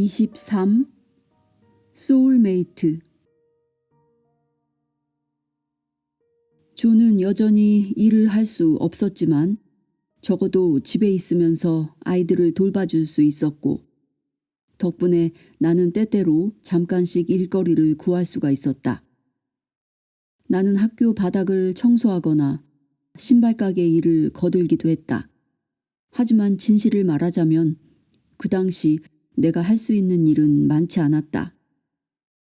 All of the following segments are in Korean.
23. 소울메이트. 조는 여전히 일을 할 수 없었지만 적어도 집에 있으면서 아이들을 돌봐줄 수 있었고, 덕분에 나는 때때로 잠깐씩 일거리를 구할 수가 있었다. 나는 학교 바닥을 청소하거나 신발가게 일을 거들기도 했다. 하지만 진실을 말하자면 그 당시 내가 할 수 있는 일은 많지 않았다.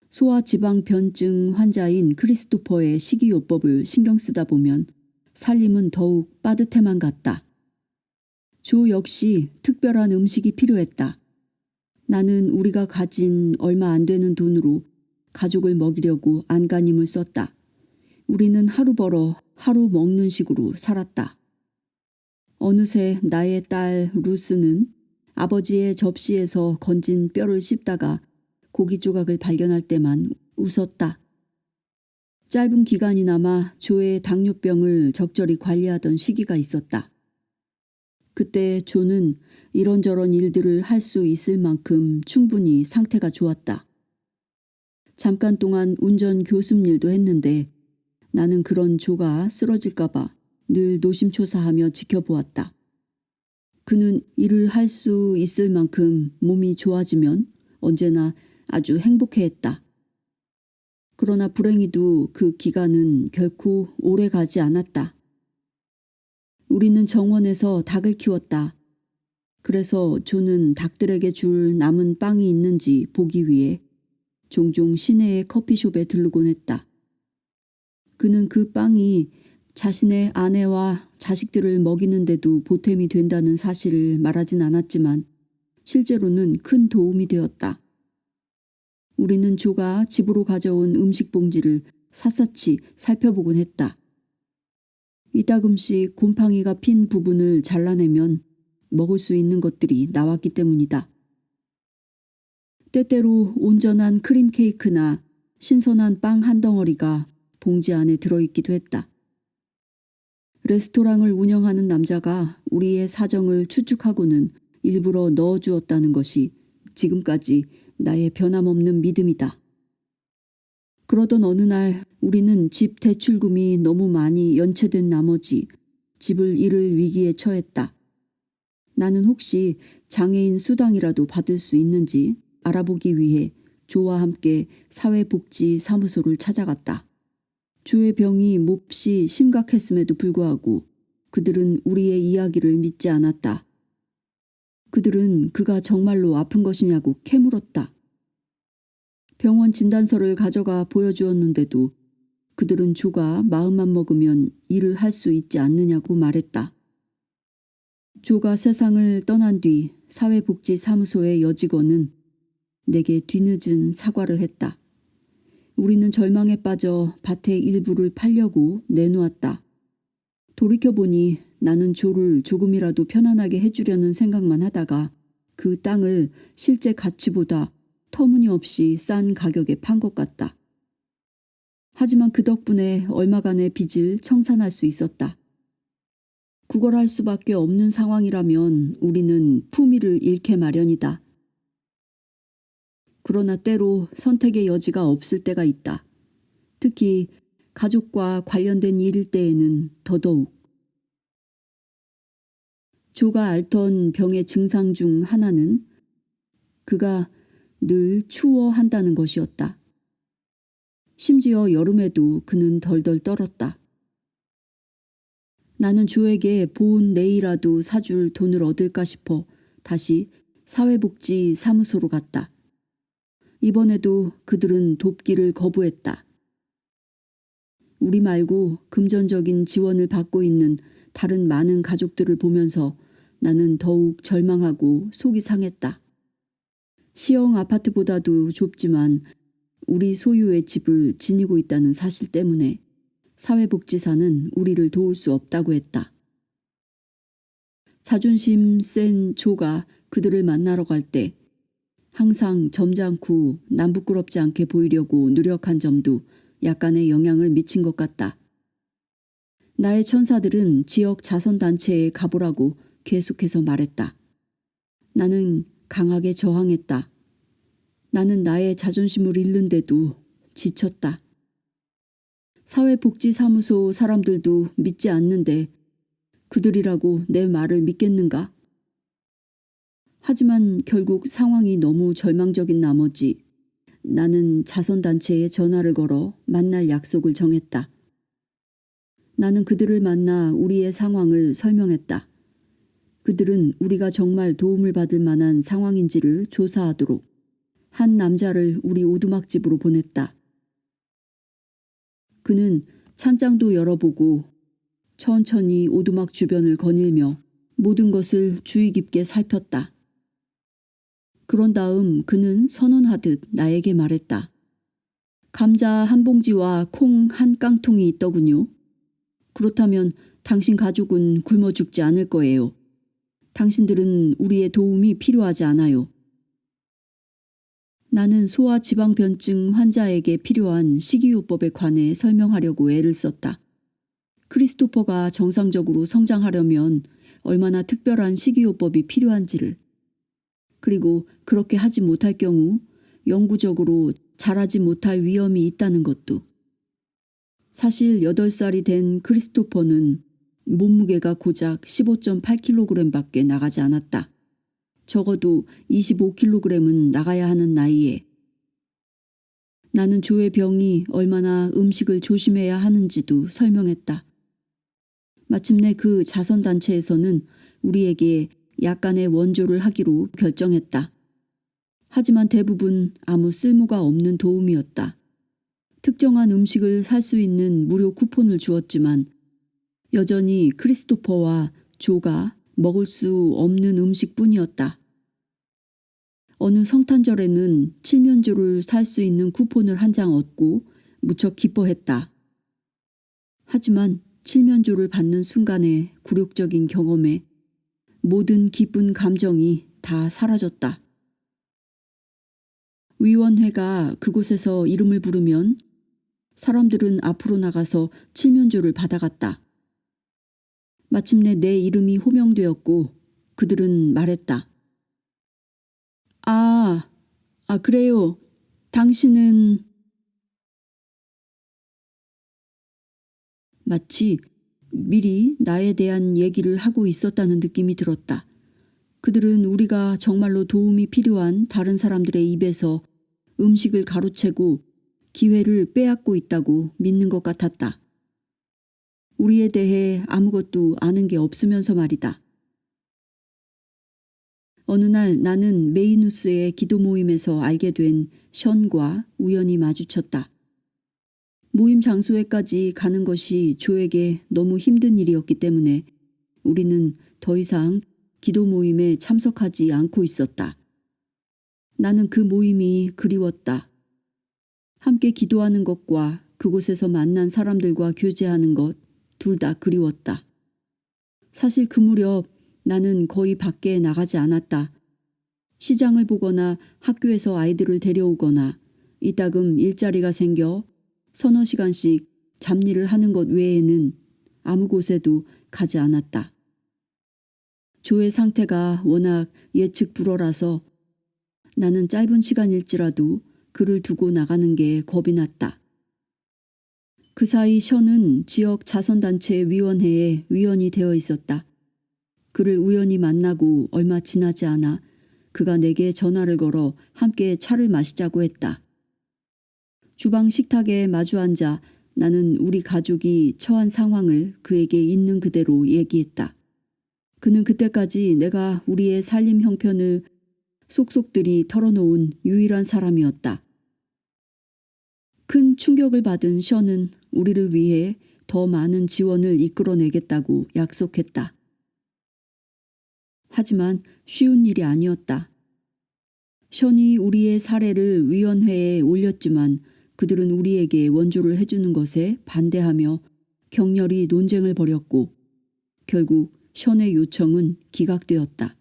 소아지방변증 환자인 크리스토퍼의 식이요법을 신경 쓰다 보면 살림은 더욱 빠듯해만 갔다. 조 역시 특별한 음식이 필요했다. 나는 우리가 가진 얼마 안 되는 돈으로 가족을 먹이려고 안간힘을 썼다. 우리는 하루 벌어 하루 먹는 식으로 살았다. 어느새 나의 딸 루스는 아버지의 접시에서 건진 뼈를 씹다가 고기 조각을 발견할 때만 웃었다. 짧은 기간이나마 조의 당뇨병을 적절히 관리하던 시기가 있었다. 그때 조는 이런저런 일들을 할 수 있을 만큼 충분히 상태가 좋았다. 잠깐 동안 운전 교습 일도 했는데 나는 그런 조가 쓰러질까봐 늘 노심초사하며 지켜보았다. 그는 일을 할 수 있을 만큼 몸이 좋아지면 언제나 아주 행복해했다. 그러나 불행히도 그 기간은 결코 오래 가지 않았다. 우리는 정원에서 닭을 키웠다. 그래서 조는 닭들에게 줄 남은 빵이 있는지 보기 위해 종종 시내의 커피숍에 들르곤 했다. 그는 그 빵이 자신의 아내와 자식들을 먹이는데도 보탬이 된다는 사실을 말하진 않았지만 실제로는 큰 도움이 되었다. 우리는 조가 집으로 가져온 음식 봉지를 샅샅이 살펴보곤 했다. 이따금씩 곰팡이가 핀 부분을 잘라내면 먹을 수 있는 것들이 나왔기 때문이다. 때때로 온전한 크림 케이크나 신선한 빵 한 덩어리가 봉지 안에 들어있기도 했다. 레스토랑을 운영하는 남자가 우리의 사정을 추측하고는 일부러 넣어주었다는 것이 지금까지 나의 변함없는 믿음이다. 그러던 어느 날 우리는 집 대출금이 너무 많이 연체된 나머지 집을 잃을 위기에 처했다. 나는 혹시 장애인 수당이라도 받을 수 있는지 알아보기 위해 조와 함께 사회복지사무소를 찾아갔다. 조의 병이 몹시 심각했음에도 불구하고 그들은 우리의 이야기를 믿지 않았다. 그들은 그가 정말로 아픈 것이냐고 캐물었다. 병원 진단서를 가져가 보여주었는데도 그들은 조가 마음만 먹으면 일을 할 수 있지 않느냐고 말했다. 조가 세상을 떠난 뒤 사회복지사무소의 여직원은 내게 뒤늦은 사과를 했다. 우리는 절망에 빠져 밭의 일부를 팔려고 내놓았다. 돌이켜보니 나는 조를 조금이라도 편안하게 해주려는 생각만 하다가 그 땅을 실제 가치보다 터무니없이 싼 가격에 판 것 같다. 하지만 그 덕분에 얼마간의 빚을 청산할 수 있었다. 구걸할 수밖에 없는 상황이라면 우리는 품위를 잃게 마련이다. 그러나 때로 선택의 여지가 없을 때가 있다. 특히 가족과 관련된 일일 때에는 더더욱. 조가 앓던 병의 증상 중 하나는 그가 늘 추워한다는 것이었다. 심지어 여름에도 그는 덜덜 떨었다. 나는 조에게 보온 네일이라도 사줄 돈을 얻을까 싶어 다시 사회복지사무소로 갔다. 이번에도 그들은 돕기를 거부했다. 우리 말고 금전적인 지원을 받고 있는 다른 많은 가족들을 보면서 나는 더욱 절망하고 속이 상했다. 시형 아파트보다도 좁지만 우리 소유의 집을 지니고 있다는 사실 때문에 사회복지사는 우리를 도울 수 없다고 했다. 자존심 센 조가 그들을 만나러 갈 때 항상 점잖고 남 부끄럽지 않게 보이려고 노력한 점도 약간의 영향을 미친 것 같다. 나의 천사들은 지역 자선단체에 가보라고 계속해서 말했다. 나는 강하게 저항했다. 나는 나의 자존심을 잃는데도 지쳤다. 사회복지사무소 사람들도 믿지 않는데 그들이라고 내 말을 믿겠는가? 하지만 결국 상황이 너무 절망적인 나머지 나는 자선단체에 전화를 걸어 만날 약속을 정했다. 나는 그들을 만나 우리의 상황을 설명했다. 그들은 우리가 정말 도움을 받을 만한 상황인지를 조사하도록 한 남자를 우리 오두막집으로 보냈다. 그는 찬장도 열어보고 천천히 오두막 주변을 거닐며 모든 것을 주의 깊게 살폈다. 그런 다음 그는 선언하듯 나에게 말했다. 감자 한 봉지와 콩 한 깡통이 있더군요. 그렇다면 당신 가족은 굶어 죽지 않을 거예요. 당신들은 우리의 도움이 필요하지 않아요. 나는 소아지방변증 환자에게 필요한 식이요법에 관해 설명하려고 애를 썼다. 크리스토퍼가 정상적으로 성장하려면 얼마나 특별한 식이요법이 필요한지를, 그리고 그렇게 하지 못할 경우 영구적으로 자라지 못할 위험이 있다는 것도. 사실 8살이 된 크리스토퍼는 몸무게가 고작 15.8kg밖에 나가지 않았다. 적어도 25kg은 나가야 하는 나이에. 나는 조의 병이 얼마나 음식을 조심해야 하는지도 설명했다. 마침내 그 자선단체에서는 우리에게 약간의 원조를 하기로 결정했다. 하지만 대부분 아무 쓸모가 없는 도움이었다. 특정한 음식을 살 수 있는 무료 쿠폰을 주었지만 여전히 크리스토퍼와 조가 먹을 수 없는 음식뿐이었다. 어느 성탄절에는 칠면조를 살 수 있는 쿠폰을 한 장 얻고 무척 기뻐했다. 하지만 칠면조를 받는 순간의 굴욕적인 경험에 모든 기쁜 감정이 다 사라졌다. 위원회가 그곳에서 이름을 부르면 사람들은 앞으로 나가서 칠면조를 받아갔다. 마침내 내 이름이 호명되었고 그들은 말했다. 그래요. 당신은... 마치 미리 나에 대한 얘기를 하고 있었다는 느낌이 들었다. 그들은 우리가 정말로 도움이 필요한 다른 사람들의 입에서 음식을 가로채고 기회를 빼앗고 있다고 믿는 것 같았다. 우리에 대해 아무것도 아는 게 없으면서 말이다. 어느 날 나는 메이누스의 기도 모임에서 알게 된 션과 우연히 마주쳤다. 모임 장소에까지 가는 것이 조에게 너무 힘든 일이었기 때문에 우리는 더 이상 기도 모임에 참석하지 않고 있었다. 나는 그 모임이 그리웠다. 함께 기도하는 것과 그곳에서 만난 사람들과 교제하는 것 둘 다 그리웠다. 사실 그 무렵 나는 거의 밖에 나가지 않았다. 시장을 보거나 학교에서 아이들을 데려오거나 이따금 일자리가 생겨 서너 시간씩 잡일을 하는 것 외에는 아무 곳에도 가지 않았다. 조의 상태가 워낙 예측 불허라서 나는 짧은 시간일지라도 그를 두고 나가는 게 겁이 났다. 그 사이 션은 지역 자선단체 위원회에 위원이 되어 있었다. 그를 우연히 만나고 얼마 지나지 않아 그가 내게 전화를 걸어 함께 차를 마시자고 했다. 주방 식탁에 마주 앉아 나는 우리 가족이 처한 상황을 그에게 있는 그대로 얘기했다. 그는 그때까지 내가 우리의 살림 형편을 속속들이 털어놓은 유일한 사람이었다. 큰 충격을 받은 션은 우리를 위해 더 많은 지원을 이끌어내겠다고 약속했다. 하지만 쉬운 일이 아니었다. 션이 우리의 사례를 위원회에 올렸지만 그들은 우리에게 원조를 해주는 것에 반대하며 격렬히 논쟁을 벌였고 결국 션의 요청은 기각되었다.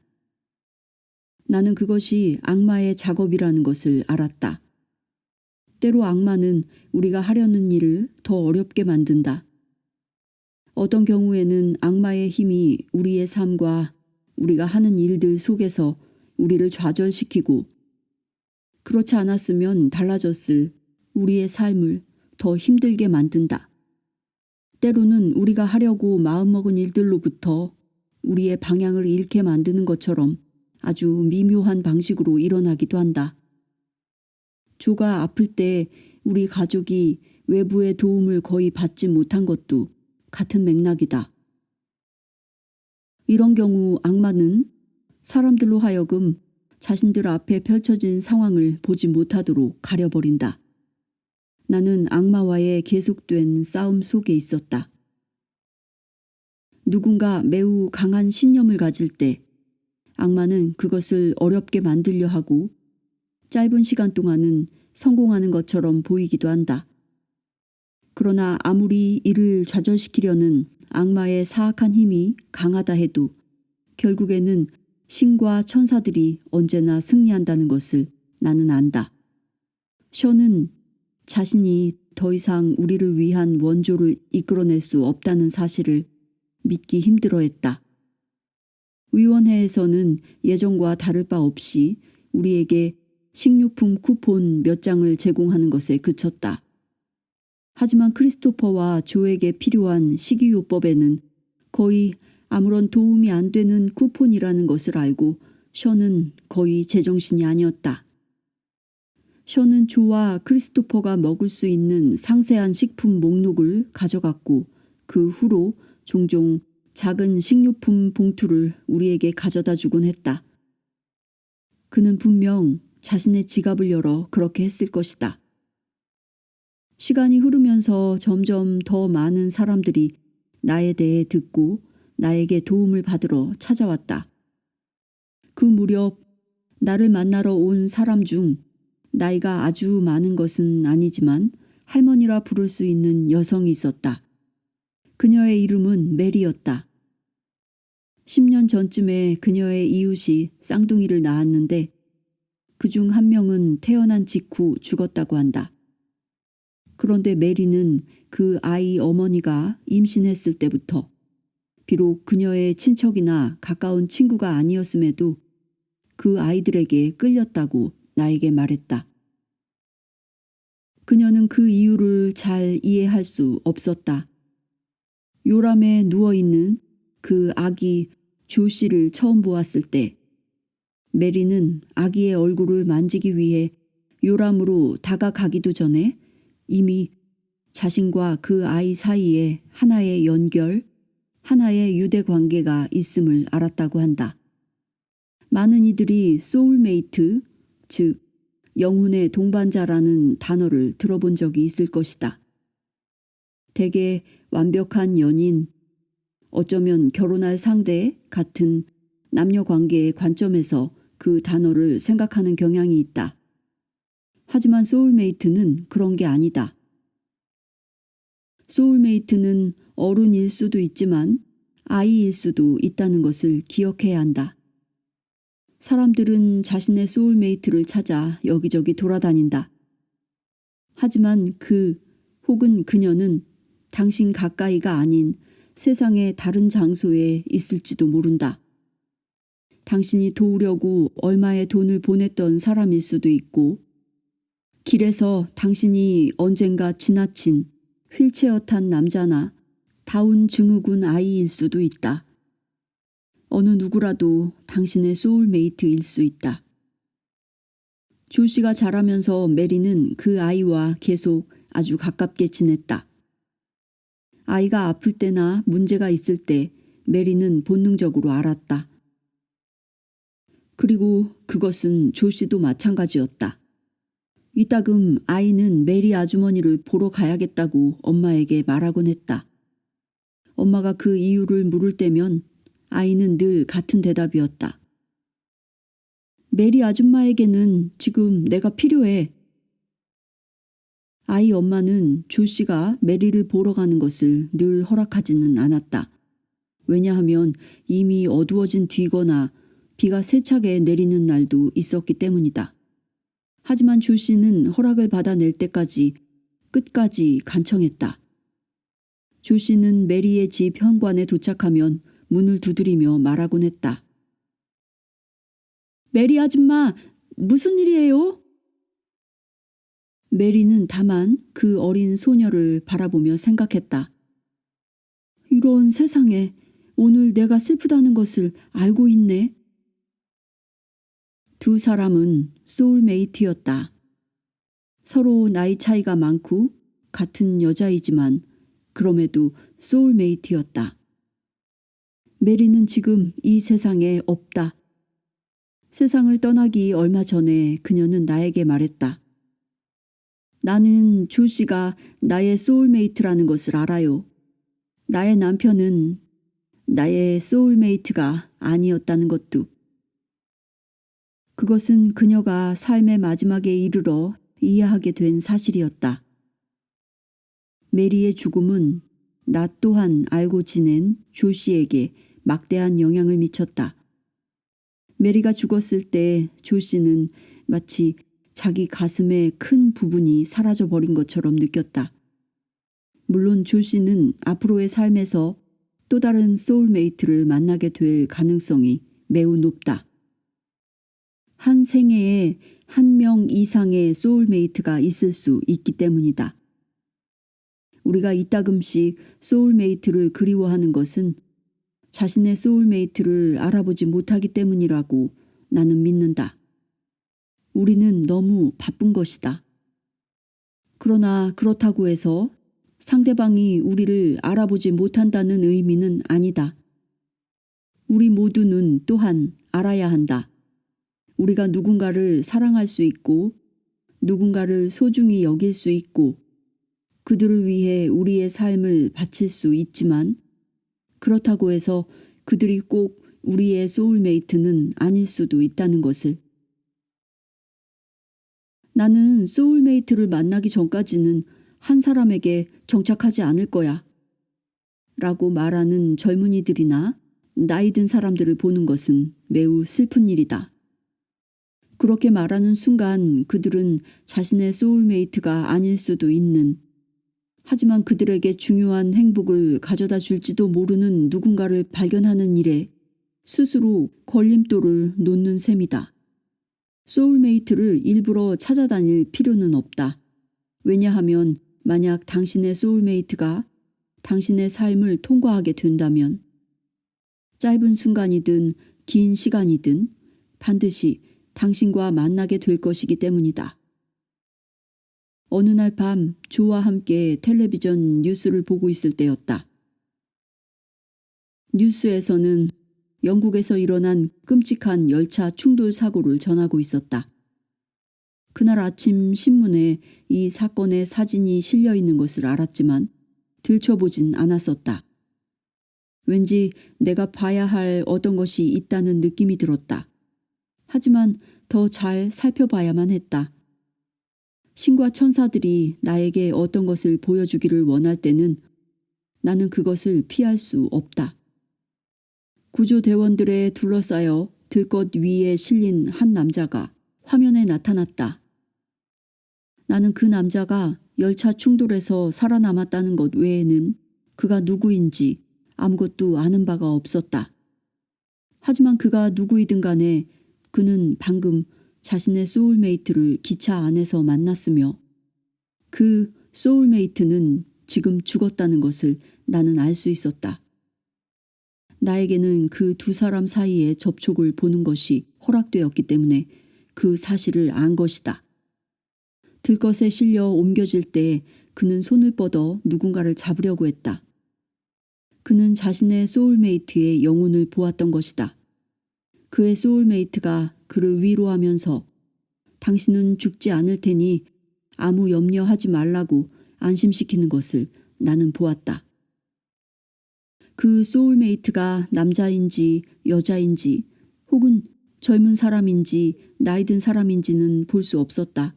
나는 그것이 악마의 작업이라는 것을 알았다. 때로 악마는 우리가 하려는 일을 더 어렵게 만든다. 어떤 경우에는 악마의 힘이 우리의 삶과 우리가 하는 일들 속에서 우리를 좌절시키고 그렇지 않았으면 달라졌을 우리의 삶을 더 힘들게 만든다. 때로는 우리가 하려고 마음먹은 일들로부터 우리의 방향을 잃게 만드는 것처럼 아주 미묘한 방식으로 일어나기도 한다. 조가 아플 때 우리 가족이 외부의 도움을 거의 받지 못한 것도 같은 맥락이다. 이런 경우 악마는 사람들로 하여금 자신들 앞에 펼쳐진 상황을 보지 못하도록 가려버린다. 나는 악마와의 계속된 싸움 속에 있었다. 누군가 매우 강한 신념을 가질 때 악마는 그것을 어렵게 만들려 하고 짧은 시간 동안은 성공하는 것처럼 보이기도 한다. 그러나 아무리 이를 좌절시키려는 악마의 사악한 힘이 강하다 해도 결국에는 신과 천사들이 언제나 승리한다는 것을 나는 안다. 션은 자신이 더 이상 우리를 위한 원조를 이끌어낼 수 없다는 사실을 믿기 힘들어했다. 위원회에서는 예전과 다를 바 없이 우리에게 식료품 쿠폰 몇 장을 제공하는 것에 그쳤다. 하지만 크리스토퍼와 조에게 필요한 식이요법에는 거의 아무런 도움이 안 되는 쿠폰이라는 것을 알고 션은 거의 제정신이 아니었다. 션은 조와 크리스토퍼가 먹을 수 있는 상세한 식품 목록을 가져갔고 그 후로 종종 작은 식료품 봉투를 우리에게 가져다 주곤 했다. 그는 분명 자신의 지갑을 열어 그렇게 했을 것이다. 시간이 흐르면서 점점 더 많은 사람들이 나에 대해 듣고 나에게 도움을 받으러 찾아왔다. 그 무렵 나를 만나러 온 사람 중 나이가 아주 많은 것은 아니지만 할머니라 부를 수 있는 여성이 있었다. 그녀의 이름은 메리였다. 10년 전쯤에 그녀의 이웃이 쌍둥이를 낳았는데 그중 한 명은 태어난 직후 죽었다고 한다. 그런데 메리는 그 아이 어머니가 임신했을 때부터 비록 그녀의 친척이나 가까운 친구가 아니었음에도 그 아이들에게 끌렸다고 나에게 말했다. 그녀는 그 이유를 잘 이해할 수 없었다. 요람에 누워있는 그 아기 조 씨를 처음 보았을 때 메리는 아기의 얼굴을 만지기 위해 요람으로 다가가기도 전에 이미 자신과 그 아이 사이에 하나의 연결, 하나의 유대 관계가 있음을 알았다고 한다. 많은 이들이 소울메이트, 즉 영혼의 동반자라는 단어를 들어본 적이 있을 것이다. 대개 완벽한 연인, 어쩌면 결혼할 상대 같은 남녀 관계의 관점에서 그 단어를 생각하는 경향이 있다. 하지만 소울메이트는 그런 게 아니다. 소울메이트는 어른일 수도 있지만 아이일 수도 있다는 것을 기억해야 한다. 사람들은 자신의 소울메이트를 찾아 여기저기 돌아다닌다. 하지만 그 혹은 그녀는 당신 가까이가 아닌 세상의 다른 장소에 있을지도 모른다. 당신이 도우려고 얼마의 돈을 보냈던 사람일 수도 있고 길에서 당신이 언젠가 지나친 휠체어 탄 남자나 다운 증후군 아이일 수도 있다. 어느 누구라도 당신의 소울메이트일 수 있다. 조 씨가 자라면서 메리는 그 아이와 계속 아주 가깝게 지냈다. 아이가 아플 때나 문제가 있을 때 메리는 본능적으로 알았다. 그리고 그것은 조 씨도 마찬가지였다. 이따금 아이는 메리 아주머니를 보러 가야겠다고 엄마에게 말하곤 했다. 엄마가 그 이유를 물을 때면 아이는 늘 같은 대답이었다. 메리 아줌마에게는 지금 내가 필요해. 아이 엄마는 조 씨가 메리를 보러 가는 것을 늘 허락하지는 않았다. 왜냐하면 이미 어두워진 뒤거나 비가 세차게 내리는 날도 있었기 때문이다. 하지만 조 씨는 허락을 받아낼 때까지 끝까지 간청했다. 조 씨는 메리의 집 현관에 도착하면 문을 두드리며 말하곤 했다. 메리 아줌마, 무슨 일이에요? 메리는 다만 그 어린 소녀를 바라보며 생각했다. 이런 세상에 오늘 내가 슬프다는 것을 알고 있네. 두 사람은 소울메이트였다. 서로 나이 차이가 많고 같은 여자이지만 그럼에도 소울메이트였다. 메리는 지금 이 세상에 없다. 세상을 떠나기 얼마 전에 그녀는 나에게 말했다. 나는 조 씨가 나의 소울메이트라는 것을 알아요. 나의 남편은 나의 소울메이트가 아니었다는 것도. 그것은 그녀가 삶의 마지막에 이르러 이해하게 된 사실이었다. 메리의 죽음은 나 또한 알고 지낸 조 씨에게 막대한 영향을 미쳤다. 메리가 죽었을 때 조 씨는 마치 자기 가슴의 큰 부분이 사라져 버린 것처럼 느꼈다. 물론 조 씨는 앞으로의 삶에서 또 다른 소울메이트를 만나게 될 가능성이 매우 높다. 한 생애에 한 명 이상의 소울메이트가 있을 수 있기 때문이다. 우리가 이따금씩 소울메이트를 그리워하는 것은 자신의 소울메이트를 알아보지 못하기 때문이라고 나는 믿는다. 우리는 너무 바쁜 것이다. 그러나 그렇다고 해서 상대방이 우리를 알아보지 못한다는 의미는 아니다. 우리 모두는 또한 알아야 한다. 우리가 누군가를 사랑할 수 있고 누군가를 소중히 여길 수 있고 그들을 위해 우리의 삶을 바칠 수 있지만 그렇다고 해서 그들이 꼭 우리의 소울메이트는 아닐 수도 있다는 것을. 나는 소울메이트를 만나기 전까지는 한 사람에게 정착하지 않을 거야. 라고 말하는 젊은이들이나 나이 든 사람들을 보는 것은 매우 슬픈 일이다. 그렇게 말하는 순간 그들은 자신의 소울메이트가 아닐 수도 있는, 하지만 그들에게 중요한 행복을 가져다 줄지도 모르는 누군가를 발견하는 일에 스스로 걸림돌을 놓는 셈이다. 소울메이트를 일부러 찾아다닐 필요는 없다. 왜냐하면 만약 당신의 소울메이트가 당신의 삶을 통과하게 된다면 짧은 순간이든 긴 시간이든 반드시 당신과 만나게 될 것이기 때문이다. 어느 날 밤 조와 함께 텔레비전 뉴스를 보고 있을 때였다. 뉴스에서는 영국에서 일어난 끔찍한 열차 충돌 사고를 전하고 있었다. 그날 아침 신문에 이 사건의 사진이 실려 있는 것을 알았지만 들춰보진 않았었다. 왠지 내가 봐야 할 어떤 것이 있다는 느낌이 들었다. 하지만 더 잘 살펴봐야만 했다. 신과 천사들이 나에게 어떤 것을 보여주기를 원할 때는 나는 그것을 피할 수 없다. 구조대원들에 둘러싸여 들것 위에 실린 한 남자가 화면에 나타났다. 나는 그 남자가 열차 충돌에서 살아남았다는 것 외에는 그가 누구인지 아무것도 아는 바가 없었다. 하지만 그가 누구이든 간에 그는 방금 자신의 소울메이트를 기차 안에서 만났으며 그 소울메이트는 지금 죽었다는 것을 나는 알 수 있었다. 나에게는 그 두 사람 사이의 접촉을 보는 것이 허락되었기 때문에 그 사실을 안 것이다. 들것에 실려 옮겨질 때 그는 손을 뻗어 누군가를 잡으려고 했다. 그는 자신의 소울메이트의 영혼을 보았던 것이다. 그의 소울메이트가 그를 위로하면서 당신은 죽지 않을 테니 아무 염려하지 말라고 안심시키는 것을 나는 보았다. 그 소울메이트가 남자인지 여자인지 혹은 젊은 사람인지 나이 든 사람인지는 볼 수 없었다.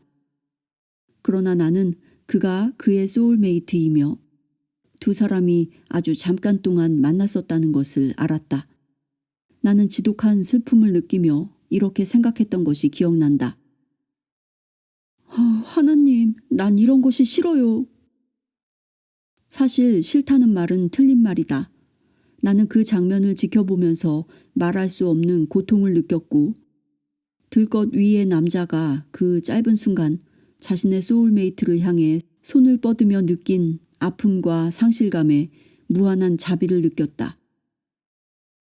그러나 나는 그가 그의 소울메이트이며 두 사람이 아주 잠깐 동안 만났었다는 것을 알았다. 나는 지독한 슬픔을 느끼며 이렇게 생각했던 것이 기억난다. 하나님, 난 이런 것이 싫어요. 사실 싫다는 말은 틀린 말이다. 나는 그 장면을 지켜보면서 말할 수 없는 고통을 느꼈고 들것 위의 남자가 그 짧은 순간 자신의 소울메이트를 향해 손을 뻗으며 느낀 아픔과 상실감에 무한한 자비를 느꼈다.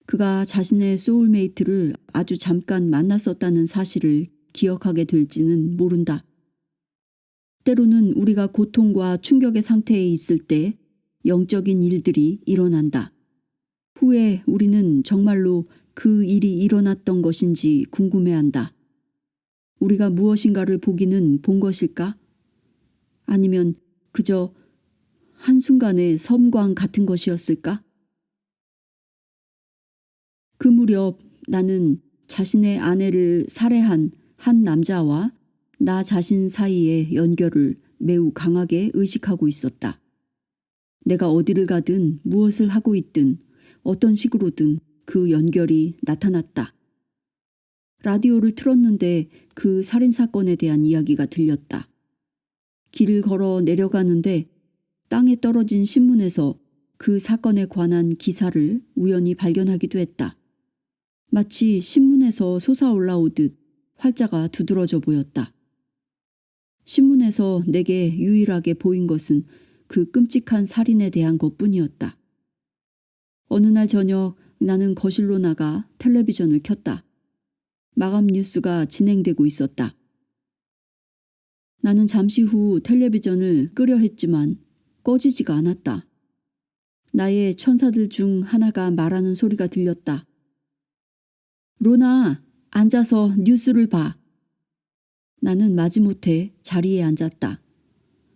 그가 자신의 소울메이트를 아주 잠깐 만났었다는 사실을 기억하게 될지는 모른다. 때로는 우리가 고통과 충격의 상태에 있을 때 영적인 일들이 일어난다. 후에 우리는 정말로 그 일이 일어났던 것인지 궁금해한다. 우리가 무엇인가를 보기는 본 것일까? 아니면 그저 한순간의 섬광 같은 것이었을까? 그 무렵 나는 자신의 아내를 살해한 한 남자와 나 자신 사이의 연결을 매우 강하게 의식하고 있었다. 내가 어디를 가든 무엇을 하고 있든 어떤 식으로든 그 연결이 나타났다. 라디오를 틀었는데 그 살인사건에 대한 이야기가 들렸다. 길을 걸어 내려가는데 땅에 떨어진 신문에서 그 사건에 관한 기사를 우연히 발견하기도 했다. 마치 신문에서 솟아올라오듯 활자가 두드러져 보였다. 신문에서 내게 유일하게 보인 것은 그 끔찍한 살인에 대한 것뿐이었다. 어느 날 저녁 나는 거실로 나가 텔레비전을 켰다. 마감 뉴스가 진행되고 있었다. 나는 잠시 후 텔레비전을 끄려 했지만 꺼지지가 않았다. 나의 천사들 중 하나가 말하는 소리가 들렸다. 로나, 앉아서 뉴스를 봐. 나는 마지못해 자리에 앉았다.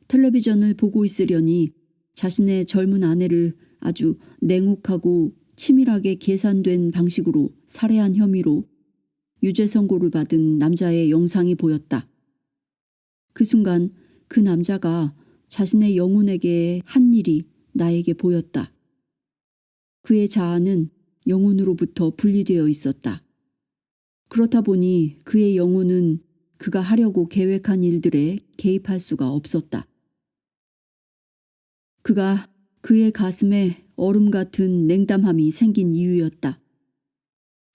텔레비전을 보고 있으려니 자신의 젊은 아내를 아주 냉혹하고 치밀하게 계산된 방식으로 살해한 혐의로 유죄 선고를 받은 남자의 영상이 보였다. 그 순간 그 남자가 자신의 영혼에게 한 일이 나에게 보였다. 그의 자아는 영혼으로부터 분리되어 있었다. 그렇다 보니 그의 영혼은 그가 하려고 계획한 일들에 개입할 수가 없었다. 그가 그의 가슴에 얼음 같은 냉담함이 생긴 이유였다.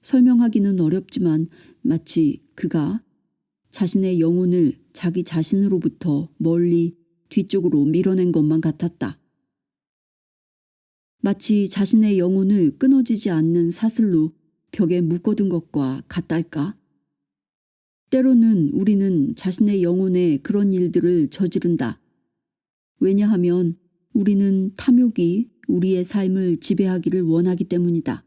설명하기는 어렵지만 마치 그가 자신의 영혼을 자기 자신으로부터 멀리 뒤쪽으로 밀어낸 것만 같았다. 마치 자신의 영혼을 끊어지지 않는 사슬로 벽에 묶어둔 것과 같달까? 때로는 우리는 자신의 영혼에 그런 일들을 저지른다. 왜냐하면 우리는 탐욕이 우리의 삶을 지배하기를 원하기 때문이다.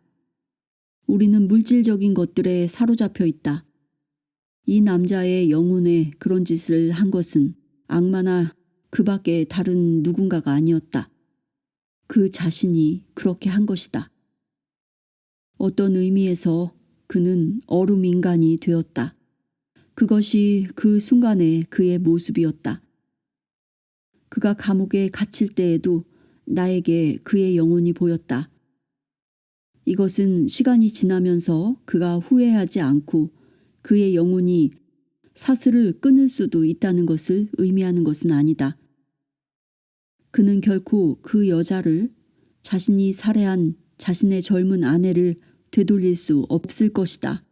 우리는 물질적인 것들에 사로잡혀 있다. 이 남자의 영혼에 그런 짓을 한 것은 악마나 그 밖에 다른 누군가가 아니었다. 그 자신이 그렇게 한 것이다. 어떤 의미에서 그는 얼음 인간이 되었다. 그것이 그 순간의 그의 모습이었다. 그가 감옥에 갇힐 때에도 나에게 그의 영혼이 보였다. 이것은 시간이 지나면서 그가 후회하지 않고 그의 영혼이 사슬을 끊을 수도 있다는 것을 의미하는 것은 아니다. 그는 결코 그 여자를 자신이 살해한 자신의 젊은 아내를 되돌릴 수 없을 것이다.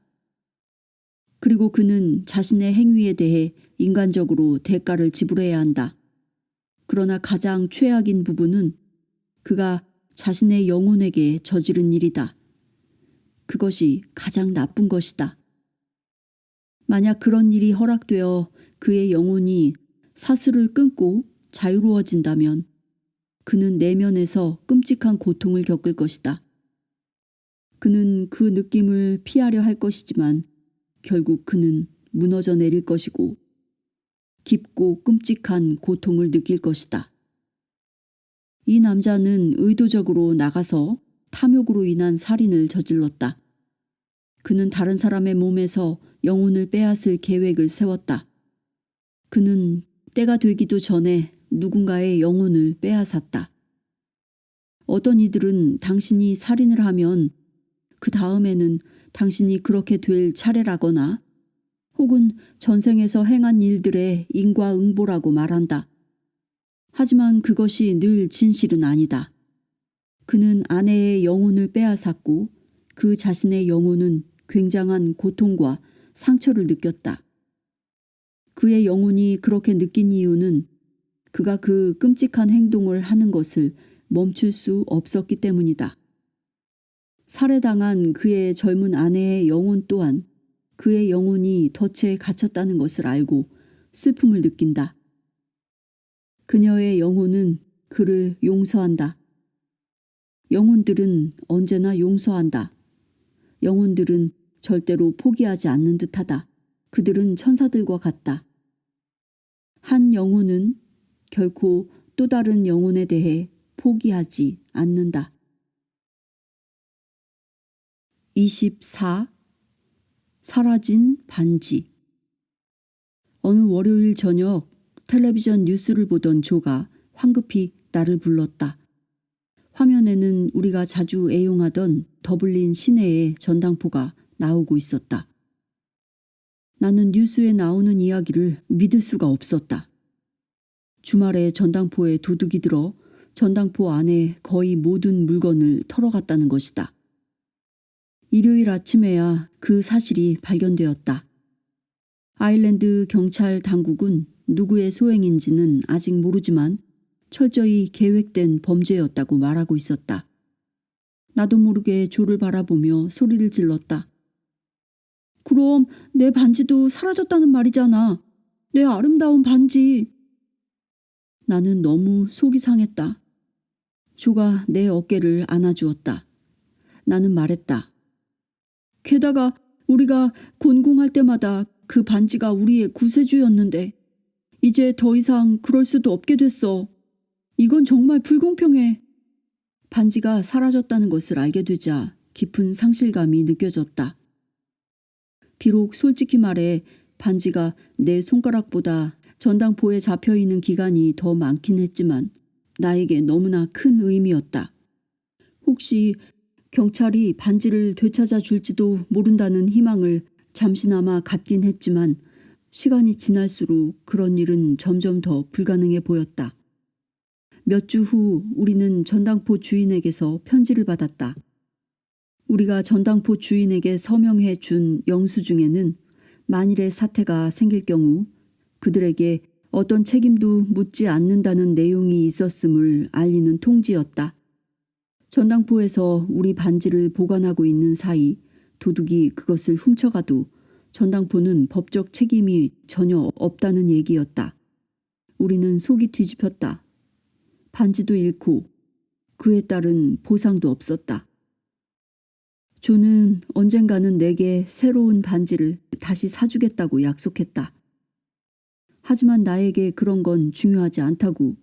그리고 그는 자신의 행위에 대해 인간적으로 대가를 지불해야 한다. 그러나 가장 최악인 부분은 그가 자신의 영혼에게 저지른 일이다. 그것이 가장 나쁜 것이다. 만약 그런 일이 허락되어 그의 영혼이 사슬을 끊고 자유로워진다면 그는 내면에서 끔찍한 고통을 겪을 것이다. 그는 그 느낌을 피하려 할 것이지만 결국 그는 무너져 내릴 것이고 깊고 끔찍한 고통을 느낄 것이다. 이 남자는 의도적으로 나가서 탐욕으로 인한 살인을 저질렀다. 그는 다른 사람의 몸에서 영혼을 빼앗을 계획을 세웠다. 그는 때가 되기도 전에 누군가의 영혼을 빼앗았다. 어떤 이들은 당신이 살인을 하면 그 다음에는 당신이 그렇게 될 차례라거나 혹은 전생에서 행한 일들의 인과응보라고 말한다. 하지만 그것이 늘 진실은 아니다. 그는 아내의 영혼을 빼앗았고 그 자신의 영혼은 굉장한 고통과 상처를 느꼈다. 그의 영혼이 그렇게 느낀 이유는 그가 그 끔찍한 행동을 하는 것을 멈출 수 없었기 때문이다. 살해당한 그의 젊은 아내의 영혼 또한 그의 영혼이 덫에 갇혔다는 것을 알고 슬픔을 느낀다. 그녀의 영혼은 그를 용서한다. 영혼들은 언제나 용서한다. 영혼들은 절대로 포기하지 않는 듯하다. 그들은 천사들과 같다. 한 영혼은 결코 또 다른 영혼에 대해 포기하지 않는다. 24. 사라진 반지. 어느 월요일 저녁 텔레비전 뉴스를 보던 조가 황급히 나를 불렀다. 화면에는 우리가 자주 애용하던 더블린 시내의 전당포가 나오고 있었다. 나는 뉴스에 나오는 이야기를 믿을 수가 없었다. 주말에 전당포에 도둑이 들어 전당포 안에 거의 모든 물건을 털어갔다는 것이다. 일요일 아침에야 그 사실이 발견되었다. 아일랜드 경찰 당국은 누구의 소행인지는 아직 모르지만 철저히 계획된 범죄였다고 말하고 있었다. 나도 모르게 조를 바라보며 소리를 질렀다. 그럼 내 반지도 사라졌다는 말이잖아. 내 아름다운 반지. 나는 너무 속이 상했다. 조가 내 어깨를 안아주었다. 나는 말했다. 게다가 우리가 곤궁할 때마다 그 반지가 우리의 구세주였는데 이제 더 이상 그럴 수도 없게 됐어. 이건 정말 불공평해. 반지가 사라졌다는 것을 알게 되자 깊은 상실감이 느껴졌다. 비록 솔직히 말해 반지가 내 손가락보다 전당포에 잡혀있는 기간이 더 많긴 했지만 나에게 너무나 큰 의미였다. 혹시 경찰이 반지를 되찾아 줄지도 모른다는 희망을 잠시나마 갖긴 했지만 시간이 지날수록 그런 일은 점점 더 불가능해 보였다. 몇 주 후 우리는 전당포 주인에게서 편지를 받았다. 우리가 전당포 주인에게 서명해 준 영수증에는 만일의 사태가 생길 경우 그들에게 어떤 책임도 묻지 않는다는 내용이 있었음을 알리는 통지였다. 전당포에서 우리 반지를 보관하고 있는 사이 도둑이 그것을 훔쳐가도 전당포는 법적 책임이 전혀 없다는 얘기였다. 우리는 속이 뒤집혔다. 반지도 잃고 그에 따른 보상도 없었다. 조는 언젠가는 내게 새로운 반지를 다시 사주겠다고 약속했다. 하지만 나에게 그런 건 중요하지 않다고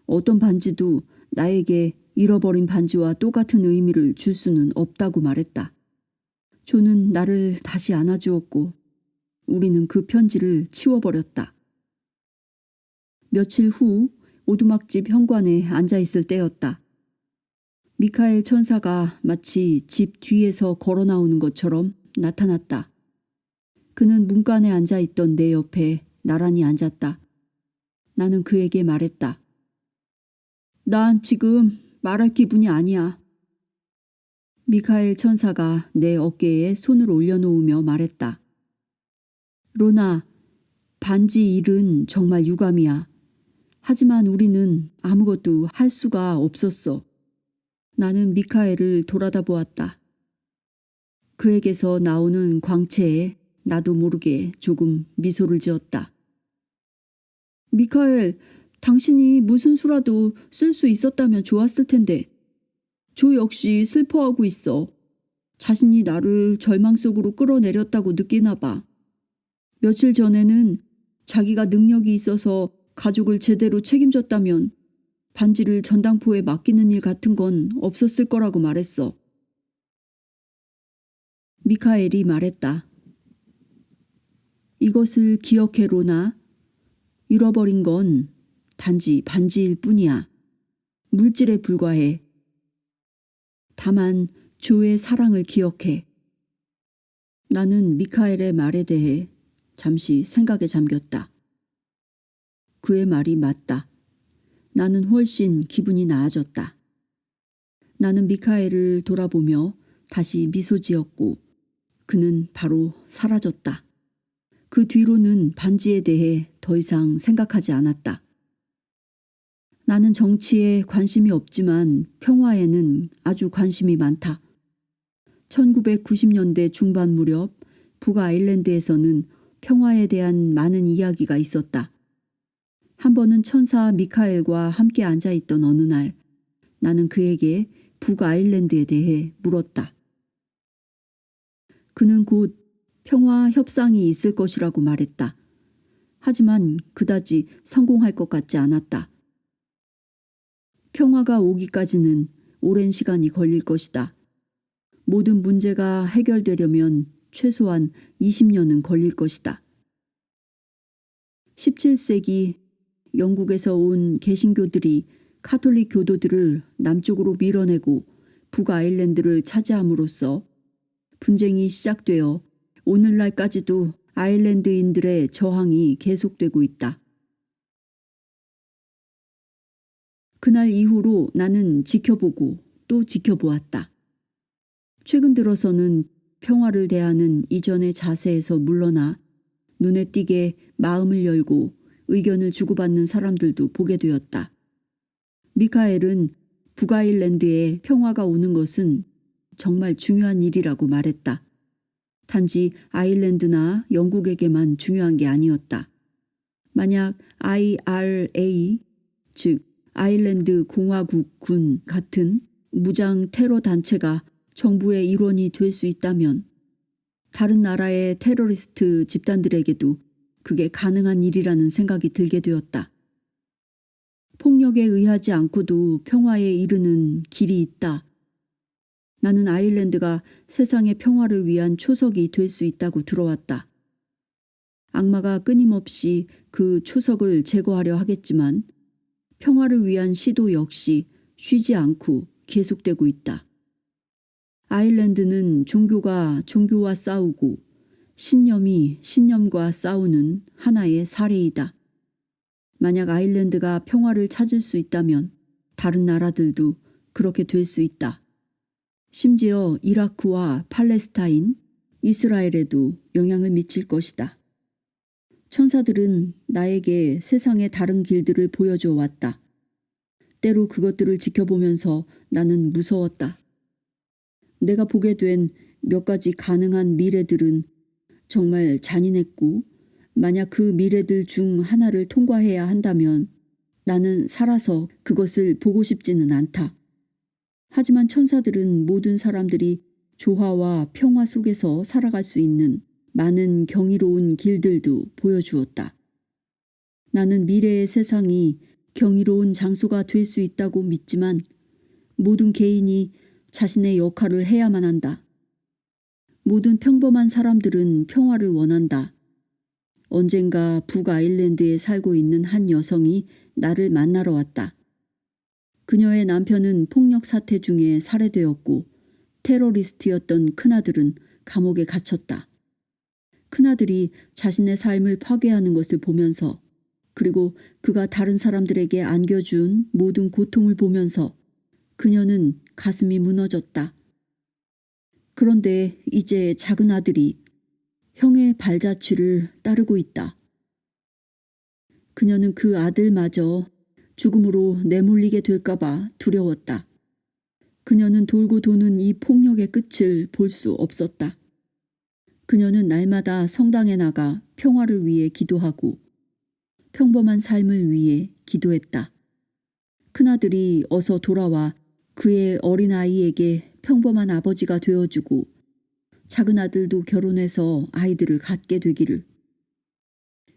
어떤 반지도 나에게 잃어버린 반지와 똑같은 의미를 줄 수는 없다고 말했다. 조는 나를 다시 안아주었고 우리는 그 편지를 치워버렸다. 며칠 후 오두막집 현관에 앉아있을 때였다. 미카엘 천사가 마치 집 뒤에서 걸어 나오는 것처럼 나타났다. 그는 문간에 앉아있던 내 옆에 나란히 앉았다. 나는 그에게 말했다. 난 지금 말할 기분이 아니야. 미카엘 천사가 내 어깨에 손을 올려놓으며 말했다. 로나, 반지 일은 정말 유감이야. 하지만 우리는 아무것도 할 수가 없었어. 나는 미카엘을 돌아다 보았다. 그에게서 나오는 광채에 나도 모르게 조금 미소를 지었다. 미카엘, 당신이 무슨 수라도 쓸 수 있었다면 좋았을 텐데. 조 역시 슬퍼하고 있어. 자신이 나를 절망 속으로 끌어내렸다고 느끼나 봐. 며칠 전에는 자기가 능력이 있어서 가족을 제대로 책임졌다면 반지를 전당포에 맡기는 일 같은 건 없었을 거라고 말했어. 미카엘이 말했다. 이것을 기억해 로나. 잃어버린 건 단지 반지일 뿐이야. 물질에 불과해. 다만 조의 사랑을 기억해. 나는 미카엘의 말에 대해 잠시 생각에 잠겼다. 그의 말이 맞다. 나는 훨씬 기분이 나아졌다. 나는 미카엘을 돌아보며 다시 미소 지었고 그는 바로 사라졌다. 그 뒤로는 반지에 대해 더 이상 생각하지 않았다. 나는 정치에 관심이 없지만 평화에는 아주 관심이 많다. 1990년대 중반 무렵 북아일랜드에서는 평화에 대한 많은 이야기가 있었다. 한 번은 천사 미카엘과 함께 앉아있던 어느 날 나는 그에게 북아일랜드에 대해 물었다. 그는 곧 평화 협상이 있을 것이라고 말했다. 하지만 그다지 성공할 것 같지 않았다. 평화가 오기까지는 오랜 시간이 걸릴 것이다. 모든 문제가 해결되려면 최소한 20년은 걸릴 것이다. 17세기 영국에서 온 개신교들이 카톨릭 교도들을 남쪽으로 밀어내고 북아일랜드를 차지함으로써 분쟁이 시작되어 오늘날까지도 아일랜드인들의 저항이 계속되고 있다. 그날 이후로 나는 지켜보고 또 지켜보았다. 최근 들어서는 평화를 대하는 이전의 자세에서 물러나 눈에 띄게 마음을 열고 의견을 주고받는 사람들도 보게 되었다. 미카엘은 북아일랜드에 평화가 오는 것은 정말 중요한 일이라고 말했다. 단지 아일랜드나 영국에게만 중요한 게 아니었다. 만약 IRA, 즉 아일랜드 공화국군 같은 무장 테러 단체가 정부의 일원이 될 수 있다면 다른 나라의 테러리스트 집단들에게도 그게 가능한 일이라는 생각이 들게 되었다. 폭력에 의하지 않고도 평화에 이르는 길이 있다. 나는 아일랜드가 세상의 평화를 위한 초석이 될 수 있다고 들어왔다. 악마가 끊임없이 그 초석을 제거하려 하겠지만 평화를 위한 시도 역시 쉬지 않고 계속되고 있다. 아일랜드는 종교가 종교와 싸우고 신념이 신념과 싸우는 하나의 사례이다. 만약 아일랜드가 평화를 찾을 수 있다면 다른 나라들도 그렇게 될 수 있다. 심지어 이라크와 팔레스타인, 이스라엘에도 영향을 미칠 것이다. 천사들은 나에게 세상의 다른 길들을 보여줘 왔다. 때로 그것들을 지켜보면서 나는 무서웠다. 내가 보게 된 몇 가지 가능한 미래들은 정말 잔인했고 만약 그 미래들 중 하나를 통과해야 한다면 나는 살아서 그것을 보고 싶지는 않다. 하지만 천사들은 모든 사람들이 조화와 평화 속에서 살아갈 수 있는 많은 경이로운 길들도 보여주었다. 나는 미래의 세상이 경이로운 장소가 될 수 있다고 믿지만 모든 개인이 자신의 역할을 해야만 한다. 모든 평범한 사람들은 평화를 원한다. 언젠가 북아일랜드에 살고 있는 한 여성이 나를 만나러 왔다. 그녀의 남편은 폭력 사태 중에 살해되었고 테러리스트였던 큰아들은 감옥에 갇혔다. 큰아들이 자신의 삶을 파괴하는 것을 보면서 그리고 그가 다른 사람들에게 안겨준 모든 고통을 보면서 그녀는 가슴이 무너졌다. 그런데 이제 작은 아들이 형의 발자취를 따르고 있다. 그녀는 그 아들마저 죽음으로 내몰리게 될까봐 두려웠다. 그녀는 돌고 도는 이 폭력의 끝을 볼 수 없었다. 그녀는 날마다 성당에 나가 평화를 위해 기도하고 평범한 삶을 위해 기도했다. 큰아들이 어서 돌아와 그의 어린아이에게 평범한 아버지가 되어주고 작은 아들도 결혼해서 아이들을 갖게 되기를.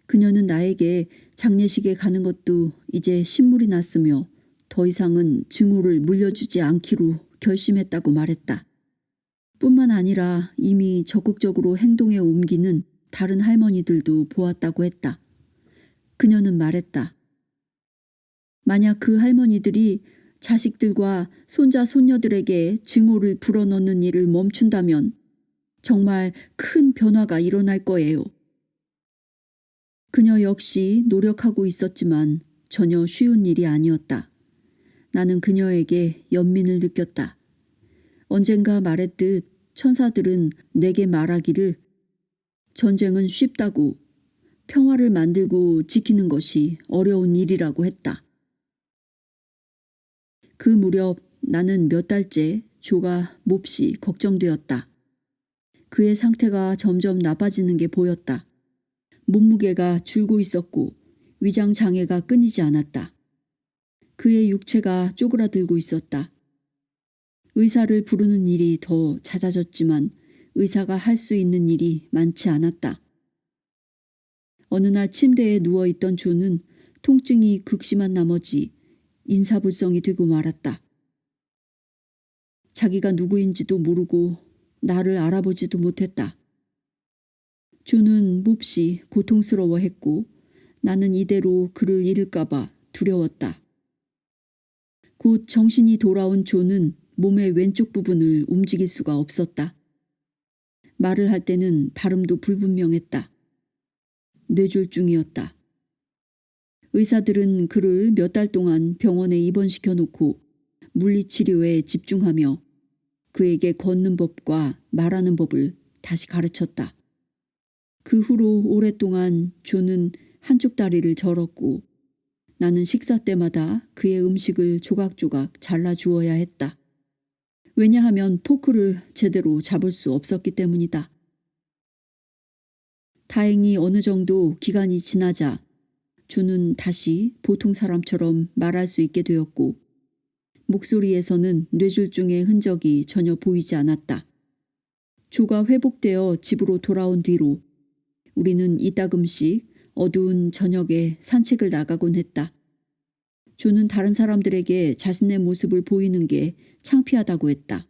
그녀는 나에게 장례식에 가는 것도 이제 신물이 났으며 더 이상은 증오를 물려주지 않기로 결심했다고 말했다. 뿐만 아니라 이미 적극적으로 행동에 옮기는 다른 할머니들도 보았다고 했다. 그녀는 말했다. 만약 그 할머니들이 자식들과 손자 손녀들에게 증오를 불어넣는 일을 멈춘다면 정말 큰 변화가 일어날 거예요. 그녀 역시 노력하고 있었지만 전혀 쉬운 일이 아니었다. 나는 그녀에게 연민을 느꼈다. 언젠가 말했듯 천사들은 내게 말하기를 전쟁은 쉽다고 평화를 만들고 지키는 것이 어려운 일이라고 했다. 그 무렵 나는 몇 달째 조가 몹시 걱정되었다. 그의 상태가 점점 나빠지는 게 보였다. 몸무게가 줄고 있었고 위장 장애가 끊이지 않았다. 그의 육체가 쪼그라들고 있었다. 의사를 부르는 일이 더 잦아졌지만 의사가 할 수 있는 일이 많지 않았다. 어느 날 침대에 누워있던 조는 통증이 극심한 나머지 인사불성이 되고 말았다. 자기가 누구인지도 모르고 나를 알아보지도 못했다. 조는 몹시 고통스러워했고 나는 이대로 그를 잃을까봐 두려웠다. 곧 정신이 돌아온 조는 몸의 왼쪽 부분을 움직일 수가 없었다. 말을 할 때는 발음도 불분명했다. 뇌졸중이었다. 의사들은 그를 몇 달 동안 병원에 입원시켜 놓고 물리치료에 집중하며 그에게 걷는 법과 말하는 법을 다시 가르쳤다. 그 후로 오랫동안 조는 한쪽 다리를 절었고 나는 식사 때마다 그의 음식을 조각조각 잘라주어야 했다. 왜냐하면 포크를 제대로 잡을 수 없었기 때문이다. 다행히 어느 정도 기간이 지나자 조는 다시 보통 사람처럼 말할 수 있게 되었고 목소리에서는 뇌졸중의 흔적이 전혀 보이지 않았다. 조가 회복되어 집으로 돌아온 뒤로 우리는 이따금씩 어두운 저녁에 산책을 나가곤 했다. 조는 다른 사람들에게 자신의 모습을 보이는 게 창피하다고 했다.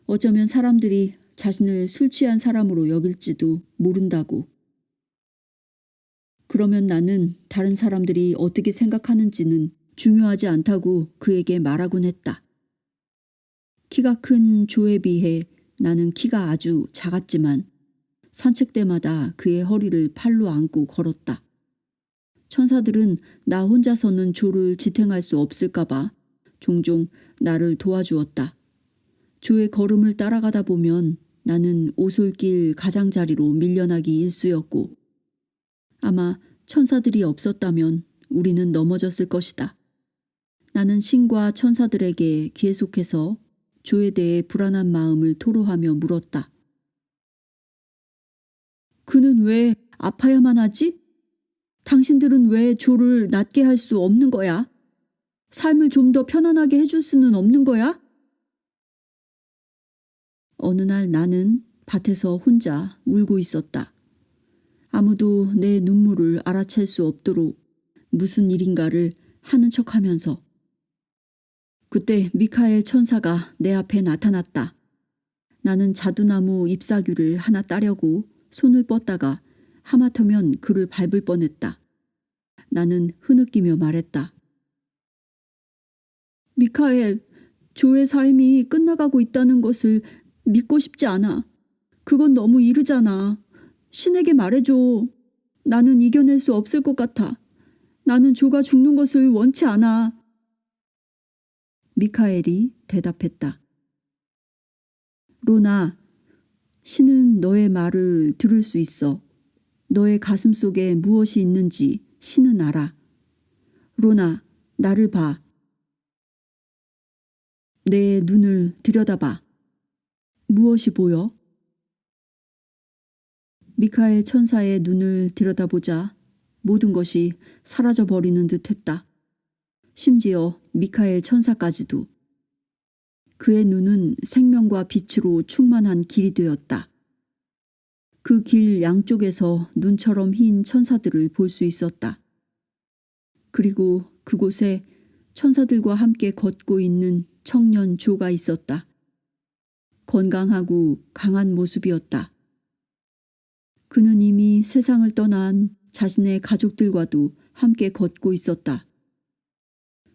어쩌면 사람들이 자신을 술 취한 사람으로 여길지도 모른다고. 그러면 나는 다른 사람들이 어떻게 생각하는지는 중요하지 않다고 그에게 말하곤 했다. 키가 큰 조에 비해 나는 키가 아주 작았지만 산책 때마다 그의 허리를 팔로 안고 걸었다. 천사들은 나 혼자서는 조를 지탱할 수 없을까봐 종종 나를 도와주었다. 조의 걸음을 따라가다 보면 나는 오솔길 가장자리로 밀려나기 일쑤였고 아마 천사들이 없었다면 우리는 넘어졌을 것이다. 나는 신과 천사들에게 계속해서 조에 대해 불안한 마음을 토로하며 물었다. 그는 왜 아파야만 하지? 당신들은 왜 조를 낫게 할 수 없는 거야? 삶을 좀 더 편안하게 해줄 수는 없는 거야? 어느 날 나는 밭에서 혼자 울고 있었다. 아무도 내 눈물을 알아챌 수 없도록 무슨 일인가를 하는 척하면서. 그때 미카엘 천사가 내 앞에 나타났다. 나는 자두나무 잎사귀를 하나 따려고 손을 뻗다가 하마터면 그를 밟을 뻔했다. 나는 흐느끼며 말했다. 미카엘, 조의 삶이 끝나가고 있다는 것을 믿고 싶지 않아. 그건 너무 이르잖아. 신에게 말해줘. 나는 이겨낼 수 없을 것 같아. 나는 조가 죽는 것을 원치 않아. 미카엘이 대답했다. 로나, 신은 너의 말을 들을 수 있어. 너의 가슴 속에 무엇이 있는지 신은 알아. 로나, 나를 봐. 내 눈을 들여다봐. 무엇이 보여? 미카엘 천사의 눈을 들여다보자 모든 것이 사라져버리는 듯했다. 심지어 미카엘 천사까지도. 그의 눈은 생명과 빛으로 충만한 길이 되었다. 그 길 양쪽에서 눈처럼 흰 천사들을 볼 수 있었다. 그리고 그곳에 천사들과 함께 걷고 있는 청년 조가 있었다. 건강하고 강한 모습이었다. 그는 이미 세상을 떠난 자신의 가족들과도 함께 걷고 있었다.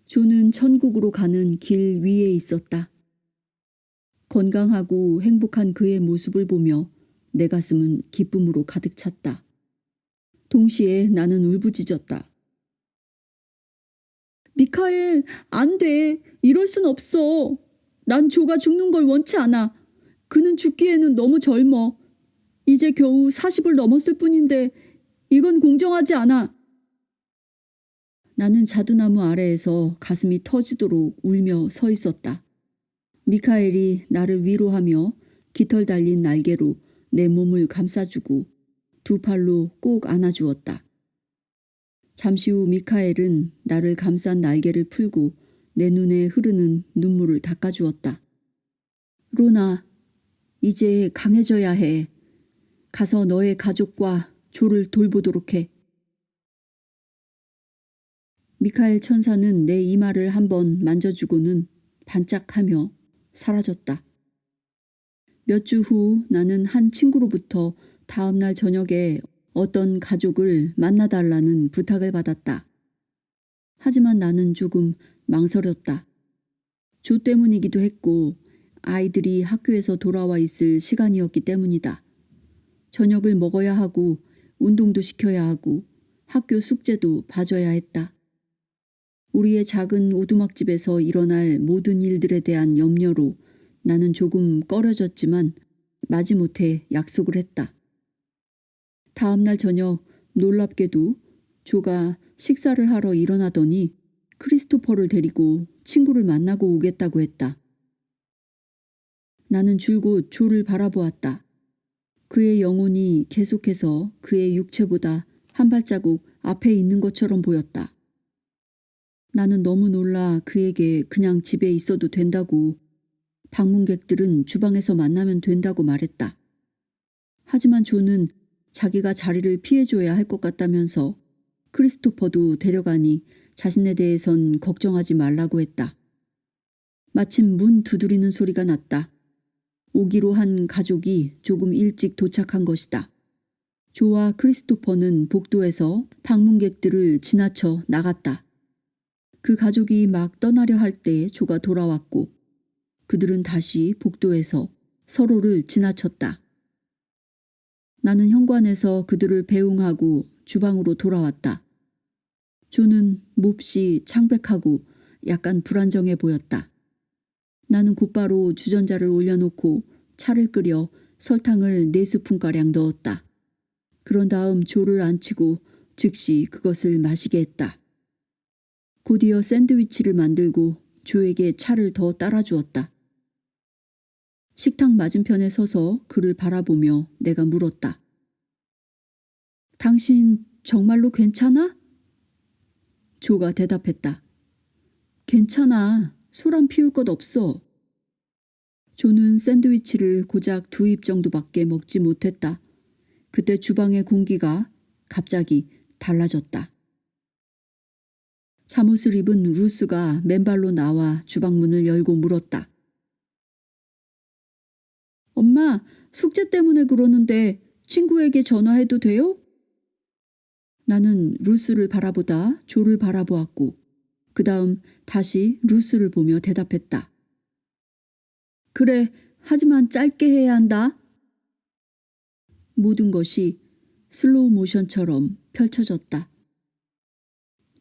조는 천국으로 가는 길 위에 있었다. 건강하고 행복한 그의 모습을 보며 내 가슴은 기쁨으로 가득 찼다. 동시에 나는 울부짖었다. 미카엘, 안 돼. 이럴 순 없어. 난 조가 죽는 걸 원치 않아. 그는 죽기에는 너무 젊어. 이제 겨우 40을 넘었을 뿐인데 이건 공정하지 않아. 나는 자두나무 아래에서 가슴이 터지도록 울며 서 있었다. 미카엘이 나를 위로하며 깃털 달린 날개로 내 몸을 감싸주고 두 팔로 꼭 안아주었다. 잠시 후 미카엘은 나를 감싼 날개를 풀고 내 눈에 흐르는 눈물을 닦아주었다. 로나, 이제 강해져야 해. 가서 너의 가족과 조를 돌보도록 해. 미카엘 천사는 내 이마를 한번 만져주고는 반짝하며 사라졌다. 몇 주 후 나는 한 친구로부터 다음날 저녁에 어떤 가족을 만나달라는 부탁을 받았다. 하지만 나는 조금 망설였다. 조 때문이기도 했고 아이들이 학교에서 돌아와 있을 시간이었기 때문이다. 저녁을 먹어야 하고 운동도 시켜야 하고 학교 숙제도 봐줘야 했다. 우리의 작은 오두막집에서 일어날 모든 일들에 대한 염려로 나는 조금 꺼려졌지만 마지못해 약속을 했다. 다음날 저녁 놀랍게도 조가 식사를 하러 일어나더니 크리스토퍼를 데리고 친구를 만나고 오겠다고 했다. 나는 줄곧 조를 바라보았다. 그의 영혼이 계속해서 그의 육체보다 한 발자국 앞에 있는 것처럼 보였다. 나는 너무 놀라 그에게 그냥 집에 있어도 된다고, 방문객들은 주방에서 만나면 된다고 말했다. 하지만 조는 자기가 자리를 피해줘야 할 것 같다면서 크리스토퍼도 데려가니 자신에 대해선 걱정하지 말라고 했다. 마침 문 두드리는 소리가 났다. 오기로 한 가족이 조금 일찍 도착한 것이다. 조와 크리스토퍼는 복도에서 방문객들을 지나쳐 나갔다. 그 가족이 막 떠나려 할 때 조가 돌아왔고 그들은 다시 복도에서 서로를 지나쳤다. 나는 현관에서 그들을 배웅하고 주방으로 돌아왔다. 조는 몹시 창백하고 약간 불안정해 보였다. 나는 곧바로 주전자를 올려놓고 차를 끓여 설탕을 4스푼가량 넣었다. 그런 다음 조를 앉히고 즉시 그것을 마시게 했다. 곧이어 샌드위치를 만들고 조에게 차를 더 따라주었다. 식탁 맞은편에 서서 그를 바라보며 내가 물었다. 당신 정말로 괜찮아? 조가 대답했다. 괜찮아. 소란 피울 것 없어. 조는 샌드위치를 고작 2입 정도밖에 먹지 못했다. 그때 주방의 공기가 갑자기 달라졌다. 잠옷을 입은 루스가 맨발로 나와 주방문을 열고 물었다. 엄마, 숙제 때문에 그러는데 친구에게 전화해도 돼요? 나는 루스를 바라보다 조를 바라보았고 그 다음 다시 루스를 보며 대답했다. 그래, 하지만 짧게 해야 한다. 모든 것이 슬로우 모션처럼 펼쳐졌다.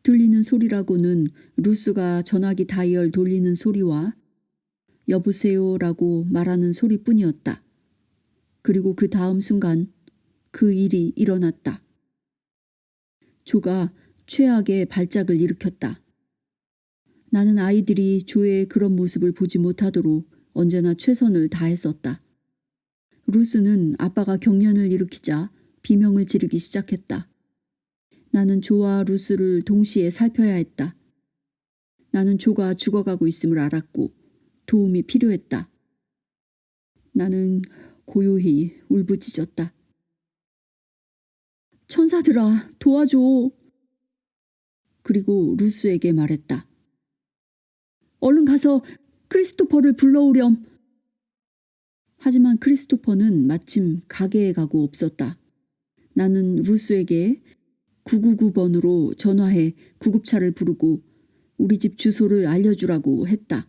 들리는 소리라고는 루스가 전화기 다이얼 돌리는 소리와 여보세요라고 말하는 소리뿐이었다. 그리고 그 다음 순간 그 일이 일어났다. 조가 최악의 발작을 일으켰다. 나는 아이들이 조의 그런 모습을 보지 못하도록 언제나 최선을 다했었다. 루스는 아빠가 경련을 일으키자 비명을 지르기 시작했다. 나는 조와 루스를 동시에 살펴야 했다. 나는 조가 죽어가고 있음을 알았고 도움이 필요했다. 나는 고요히 울부짖었다. 천사들아, 도와줘. 그리고 루스에게 말했다. 얼른 가서 크리스토퍼를 불러오렴. 하지만 크리스토퍼는 마침 가게에 가고 없었다. 나는 루스에게 999번으로 전화해 구급차를 부르고 우리 집 주소를 알려주라고 했다.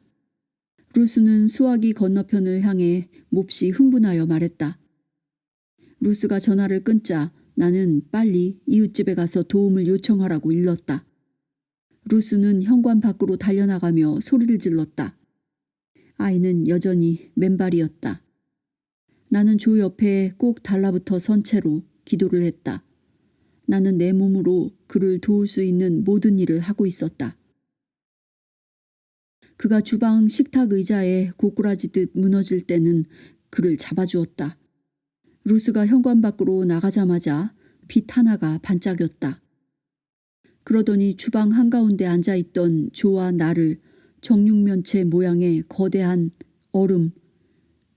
루스는 수화기 건너편을 향해 몹시 흥분하여 말했다. 루스가 전화를 끊자 나는 빨리 이웃집에 가서 도움을 요청하라고 일렀다. 루스는 현관 밖으로 달려나가며 소리를 질렀다. 아이는 여전히 맨발이었다. 나는 조 옆에 꼭 달라붙어 선 채로 기도를 했다. 나는 내 몸으로 그를 도울 수 있는 모든 일을 하고 있었다. 그가 주방 식탁 의자에 고꾸라지듯 무너질 때는 그를 잡아주었다. 루스가 현관 밖으로 나가자마자 빛 하나가 반짝였다. 그러더니 주방 한가운데 앉아있던 조와 나를 정육면체 모양의 거대한 얼음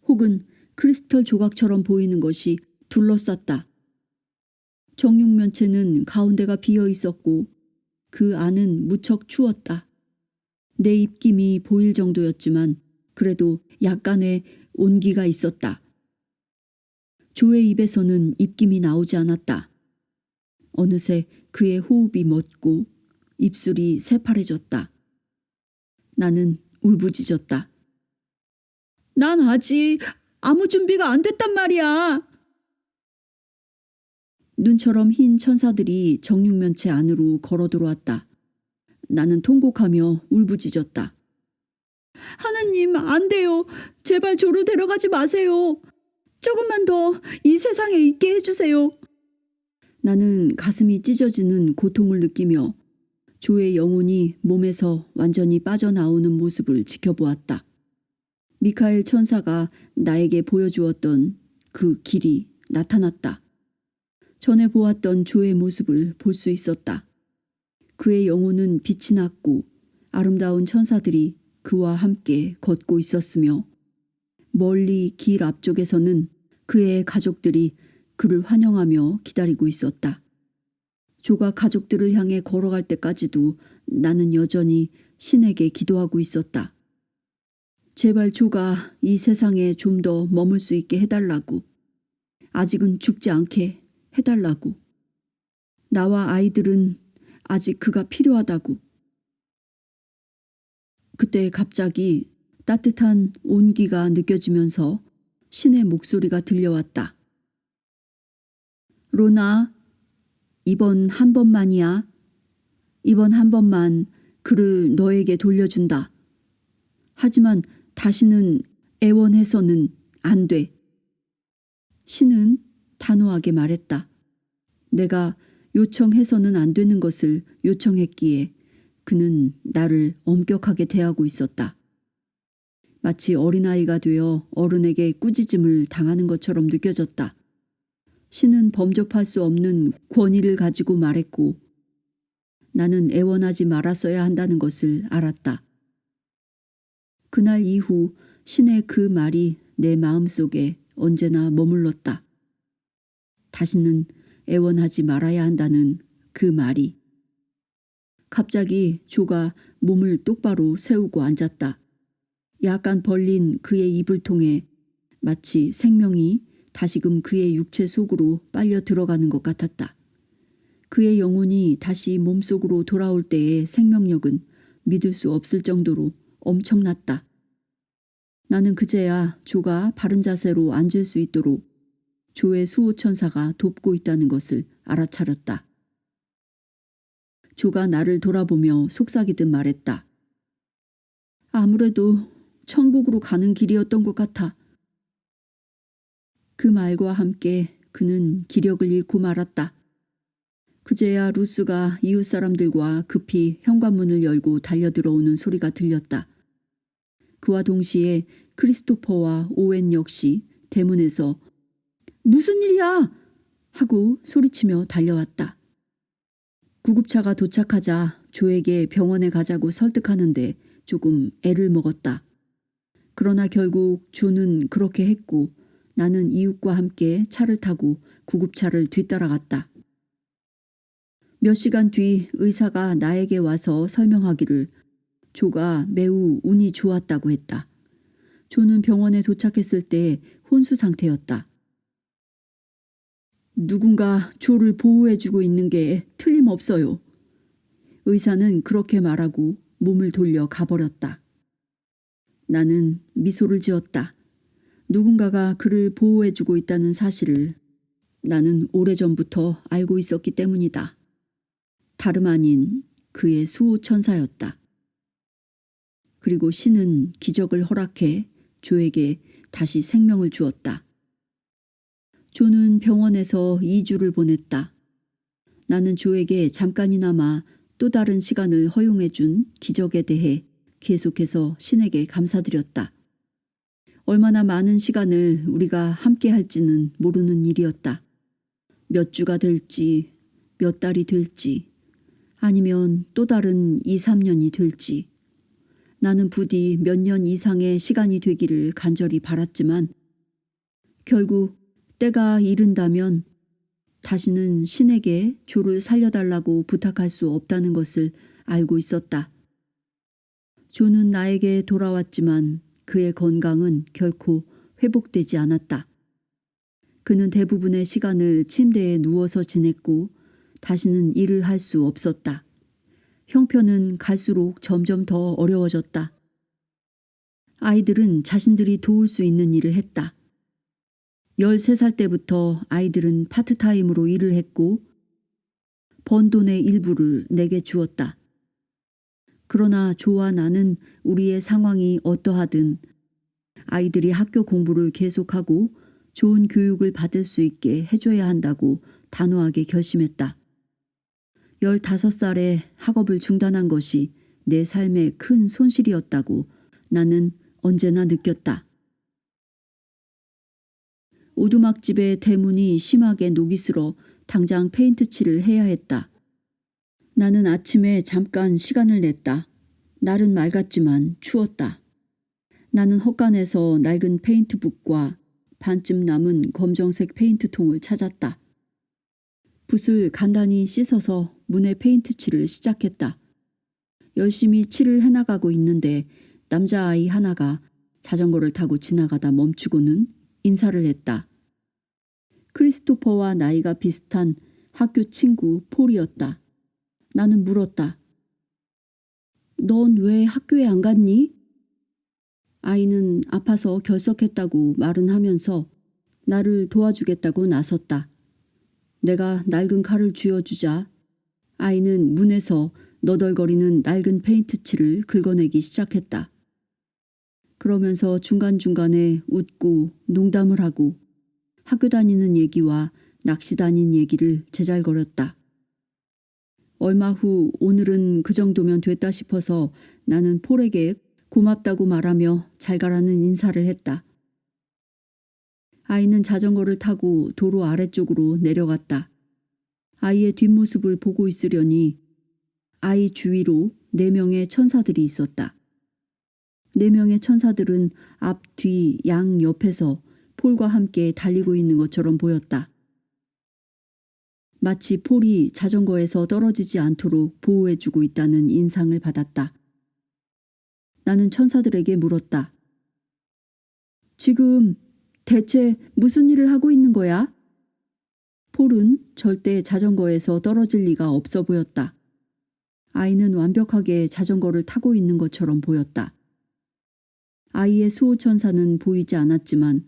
혹은 크리스털 조각처럼 보이는 것이 둘러쌌다. 정육면체는 가운데가 비어 있었고 그 안은 무척 추웠다. 내 입김이 보일 정도였지만 그래도 약간의 온기가 있었다. 조의 입에서는 입김이 나오지 않았다. 어느새 그의 호흡이 멎고 입술이 새파래졌다. 나는 울부짖었다. 난 아직 아무 준비가 안 됐단 말이야. 눈처럼 흰 천사들이 정육면체 안으로 걸어 들어왔다. 나는 통곡하며 울부짖었다. 하나님, 안 돼요. 제발 조를 데려가지 마세요. 조금만 더 이 세상에 있게 해주세요. 나는 가슴이 찢어지는 고통을 느끼며 조의 영혼이 몸에서 완전히 빠져나오는 모습을 지켜보았다. 미카엘 천사가 나에게 보여주었던 그 길이 나타났다. 전에 보았던 조의 모습을 볼 수 있었다. 그의 영혼은 빛이 났고 아름다운 천사들이 그와 함께 걷고 있었으며 멀리 길 앞쪽에서는 그의 가족들이 그를 환영하며 기다리고 있었다. 조가 가족들을 향해 걸어갈 때까지도 나는 여전히 신에게 기도하고 있었다. 제발 조가 이 세상에 좀 더 머물 수 있게 해달라고. 아직은 죽지 않게 해달라고. 나와 아이들은 아직 그가 필요하다고. 그때 갑자기 따뜻한 온기가 느껴지면서 신의 목소리가 들려왔다. 로나, 이번 한 번만이야. 이번 한 번만 그를 너에게 돌려준다. 하지만 다시는 애원해서는 안 돼. 신은 단호하게 말했다. 내가 요청해서는 안 되는 것을 요청했기에 그는 나를 엄격하게 대하고 있었다. 마치 어린아이가 되어 어른에게 꾸짖음을 당하는 것처럼 느껴졌다. 신은 범접할 수 없는 권위를 가지고 말했고 나는 애원하지 말았어야 한다는 것을 알았다. 그날 이후 신의 그 말이 내 마음속에 언제나 머물렀다. 다시는 애원하지 말아야 한다는 그 말이. 갑자기 조가 몸을 똑바로 세우고 앉았다. 약간 벌린 그의 입을 통해 마치 생명이 다시금 그의 육체 속으로 빨려 들어가는 것 같았다. 그의 영혼이 다시 몸속으로 돌아올 때의 생명력은 믿을 수 없을 정도로 엄청났다. 나는 그제야 조가 바른 자세로 앉을 수 있도록 조의 수호천사가 돕고 있다는 것을 알아차렸다. 조가 나를 돌아보며 속삭이듯 말했다. 아무래도 천국으로 가는 길이었던 것 같아. 그 말과 함께 그는 기력을 잃고 말았다. 그제야 루스가 이웃 사람들과 급히 현관문을 열고 달려들어오는 소리가 들렸다. 그와 동시에 크리스토퍼와 오웬 역시 대문에서 무슨 일이야? 하고 소리치며 달려왔다. 구급차가 도착하자 조에게 병원에 가자고 설득하는데 조금 애를 먹었다. 그러나 결국 조는 그렇게 했고 나는 이웃과 함께 차를 타고 구급차를 뒤따라갔다. 몇 시간 뒤 의사가 나에게 와서 설명하기를 조가 매우 운이 좋았다고 했다. 조는 병원에 도착했을 때 혼수 상태였다. 누군가 조를 보호해주고 있는 게 틀림없어요. 의사는 그렇게 말하고 몸을 돌려 가버렸다. 나는 미소를 지었다. 누군가가 그를 보호해주고 있다는 사실을 나는 오래전부터 알고 있었기 때문이다. 다름 아닌 그의 수호천사였다. 그리고 신은 기적을 허락해 조에게 다시 생명을 주었다. 조는 병원에서 2주를 보냈다. 나는 조에게 잠깐이나마 또 다른 시간을 허용해준 기적에 대해 계속해서 신에게 감사드렸다. 얼마나 많은 시간을 우리가 함께 할지는 모르는 일이었다. 몇 주가 될지, 몇 달이 될지, 아니면 또 다른 2, 3년이 될지. 나는 부디 몇 년 이상의 시간이 되기를 간절히 바랐지만 결국 때가 이른다면 다시는 신에게 조를 살려달라고 부탁할 수 없다는 것을 알고 있었다. 조는 나에게 돌아왔지만 그의 건강은 결코 회복되지 않았다. 그는 대부분의 시간을 침대에 누워서 지냈고 다시는 일을 할 수 없었다. 형편은 갈수록 점점 더 어려워졌다. 아이들은 자신들이 도울 수 있는 일을 했다. 13살 때부터 아이들은 파트타임으로 일을 했고 번 돈의 일부를 내게 주었다. 그러나 조와 나는 우리의 상황이 어떠하든 아이들이 학교 공부를 계속하고 좋은 교육을 받을 수 있게 해줘야 한다고 단호하게 결심했다. 15살에 학업을 중단한 것이 내 삶의 큰 손실이었다고 나는 언제나 느꼈다. 오두막집의 대문이 심하게 녹이 슬어 당장 페인트 칠을 해야 했다. 나는 아침에 잠깐 시간을 냈다. 날은 맑았지만 추웠다. 나는 헛간에서 낡은 페인트붓과 반쯤 남은 검정색 페인트통을 찾았다. 붓을 간단히 씻어서 문에 페인트 칠을 시작했다. 열심히 칠을 해나가고 있는데 남자아이 하나가 자전거를 타고 지나가다 멈추고는 인사를 했다. 크리스토퍼와 나이가 비슷한 학교 친구 폴이었다. 나는 물었다. 넌 왜 학교에 안 갔니? 아이는 아파서 결석했다고 말은 하면서 나를 도와주겠다고 나섰다. 내가 낡은 칼을 쥐어주자 아이는 문에서 너덜거리는 낡은 페인트 칠을 긁어내기 시작했다. 그러면서 중간중간에 웃고 농담을 하고 학교 다니는 얘기와 낚시 다닌 얘기를 제잘거렸다. 얼마 후 오늘은 그 정도면 됐다 싶어서 나는 폴에게 고맙다고 말하며 잘 가라는 인사를 했다. 아이는 자전거를 타고 도로 아래쪽으로 내려갔다. 아이의 뒷모습을 보고 있으려니 아이 주위로 4명의 천사들이 있었다. 4명의 천사들은 앞, 뒤, 양 옆에서 폴과 함께 달리고 있는 것처럼 보였다. 마치 폴이 자전거에서 떨어지지 않도록 보호해주고 있다는 인상을 받았다. 나는 천사들에게 물었다. 지금 대체 무슨 일을 하고 있는 거야? 폴은 절대 자전거에서 떨어질 리가 없어 보였다. 아이는 완벽하게 자전거를 타고 있는 것처럼 보였다. 아이의 수호천사는 보이지 않았지만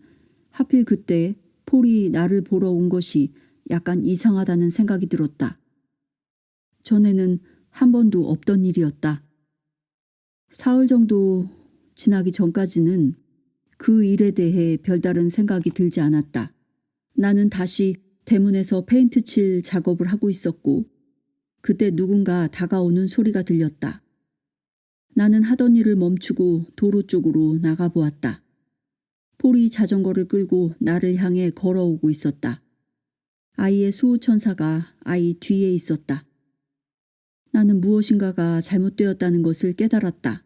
하필 그때 폴이 나를 보러 온 것이 약간 이상하다는 생각이 들었다. 전에는 한 번도 없던 일이었다. 사흘 정도 지나기 전까지는 그 일에 대해 별다른 생각이 들지 않았다. 나는 다시 대문에서 페인트 칠 작업을 하고 있었고 그때 누군가 다가오는 소리가 들렸다. 나는 하던 일을 멈추고 도로 쪽으로 나가보았다. 폴이 자전거를 끌고 나를 향해 걸어오고 있었다. 아이의 수호천사가 아이 뒤에 있었다. 나는 무엇인가가 잘못되었다는 것을 깨달았다.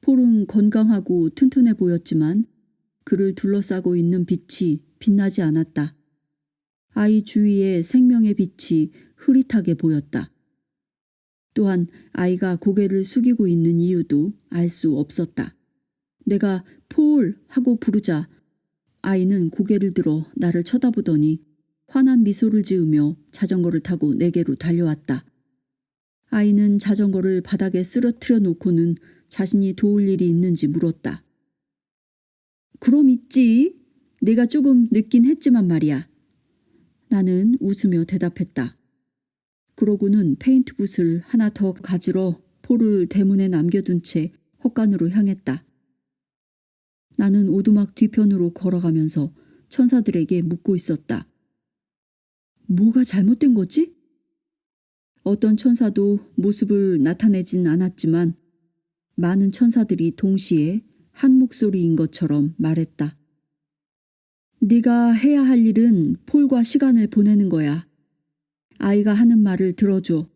폴은 건강하고 튼튼해 보였지만 그를 둘러싸고 있는 빛이 빛나지 않았다. 아이 주위에 생명의 빛이 흐릿하게 보였다. 또한 아이가 고개를 숙이고 있는 이유도 알 수 없었다. 내가 폴 하고 부르자 아이는 고개를 들어 나를 쳐다보더니 환한 미소를 지으며 자전거를 타고 내게로 달려왔다. 아이는 자전거를 바닥에 쓰러뜨려 놓고는 자신이 도울 일이 있는지 물었다. 그럼 있지. 내가 조금 늦긴 했지만 말이야. 나는 웃으며 대답했다. 그러고는 페인트붓을 하나 더 가지러 폴을 대문에 남겨둔 채 헛간으로 향했다. 나는 오두막 뒤편으로 걸어가면서 천사들에게 묻고 있었다. 뭐가 잘못된 거지? 어떤 천사도 모습을 나타내진 않았지만 많은 천사들이 동시에 한 목소리인 것처럼 말했다. 네가 해야 할 일은 폴과 시간을 보내는 거야. 아이가 하는 말을 들어줘.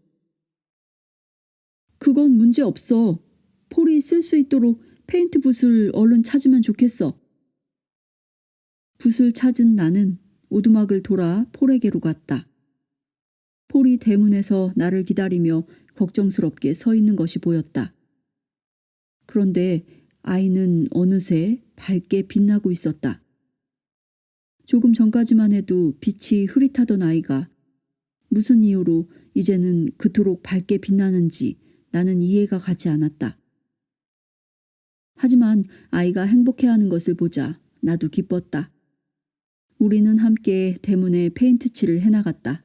그건 문제 없어. 폴이 쓸 수 있도록 페인트 붓을 얼른 찾으면 좋겠어. 붓을 찾은 나는 오두막을 돌아 폴에게로 갔다. 폴이 대문에서 나를 기다리며 걱정스럽게 서 있는 것이 보였다. 그런데 아이는 어느새 밝게 빛나고 있었다. 조금 전까지만 해도 빛이 흐릿하던 아이가 무슨 이유로 이제는 그토록 밝게 빛나는지 나는 이해가 가지 않았다. 하지만 아이가 행복해하는 것을 보자 나도 기뻤다. 우리는 함께 대문에 페인트칠을 해나갔다.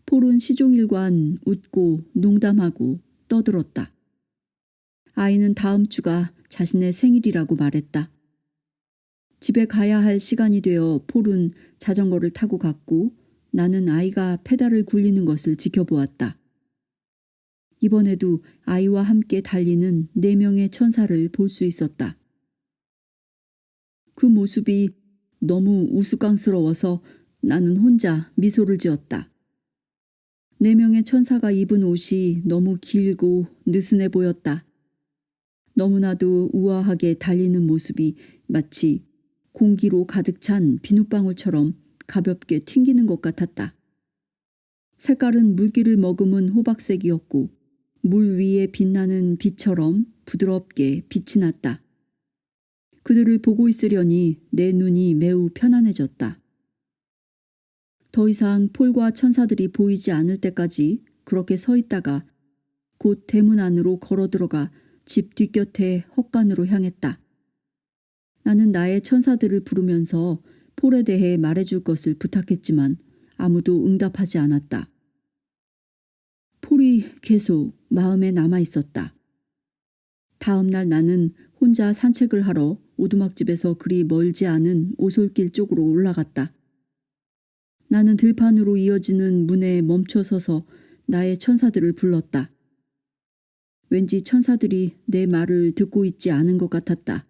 폴은 시종일관 웃고 농담하고 떠들었다. 아이는 다음 주가 자신의 생일이라고 말했다. 집에 가야 할 시간이 되어 폴은 자전거를 타고 갔고 나는 아이가 페달을 굴리는 것을 지켜보았다. 이번에도 아이와 함께 달리는 4명의 천사를 볼 수 있었다. 그 모습이 너무 우스꽝스러워서 나는 혼자 미소를 지었다. 4명의 천사가 입은 옷이 너무 길고 느슨해 보였다. 너무나도 우아하게 달리는 모습이 마치 공기로 가득 찬 비눗방울처럼 가볍게 튕기는 것 같았다. 색깔은 물기를 머금은 호박색이었고 물 위에 빛나는 빛처럼 부드럽게 빛이 났다. 그들을 보고 있으려니 내 눈이 매우 편안해졌다. 더 이상 폴과 천사들이 보이지 않을 때까지 그렇게 서 있다가 곧 대문 안으로 걸어 들어가 집 뒷곁에 헛간으로 향했다. 나는 나의 천사들을 부르면서 폴에 대해 말해줄 것을 부탁했지만 아무도 응답하지 않았다. 폴이 계속 마음에 남아 있었다. 다음 날 나는 혼자 산책을 하러 오두막집에서 그리 멀지 않은 오솔길 쪽으로 올라갔다. 나는 들판으로 이어지는 문에 멈춰 서서 나의 천사들을 불렀다. 왠지 천사들이 내 말을 듣고 있지 않은 것 같았다.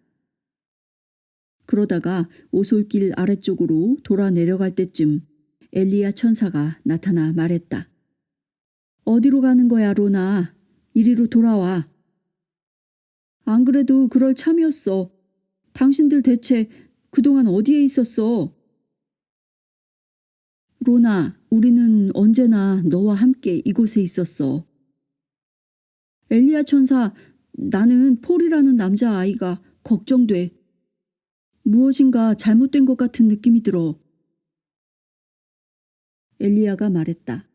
그러다가 오솔길 아래쪽으로 돌아 내려갈 때쯤 엘리야 천사가 나타나 말했다. 어디로 가는 거야, 로나? 이리로 돌아와. 안 그래도 그럴 참이었어. 당신들 대체 그동안 어디에 있었어? 로나, 우리는 언제나 너와 함께 이곳에 있었어. 엘리야 천사, 나는 폴이라는 남자아이가 걱정돼. 무엇인가 잘못된 것 같은 느낌이 들어. 엘리야가 말했다.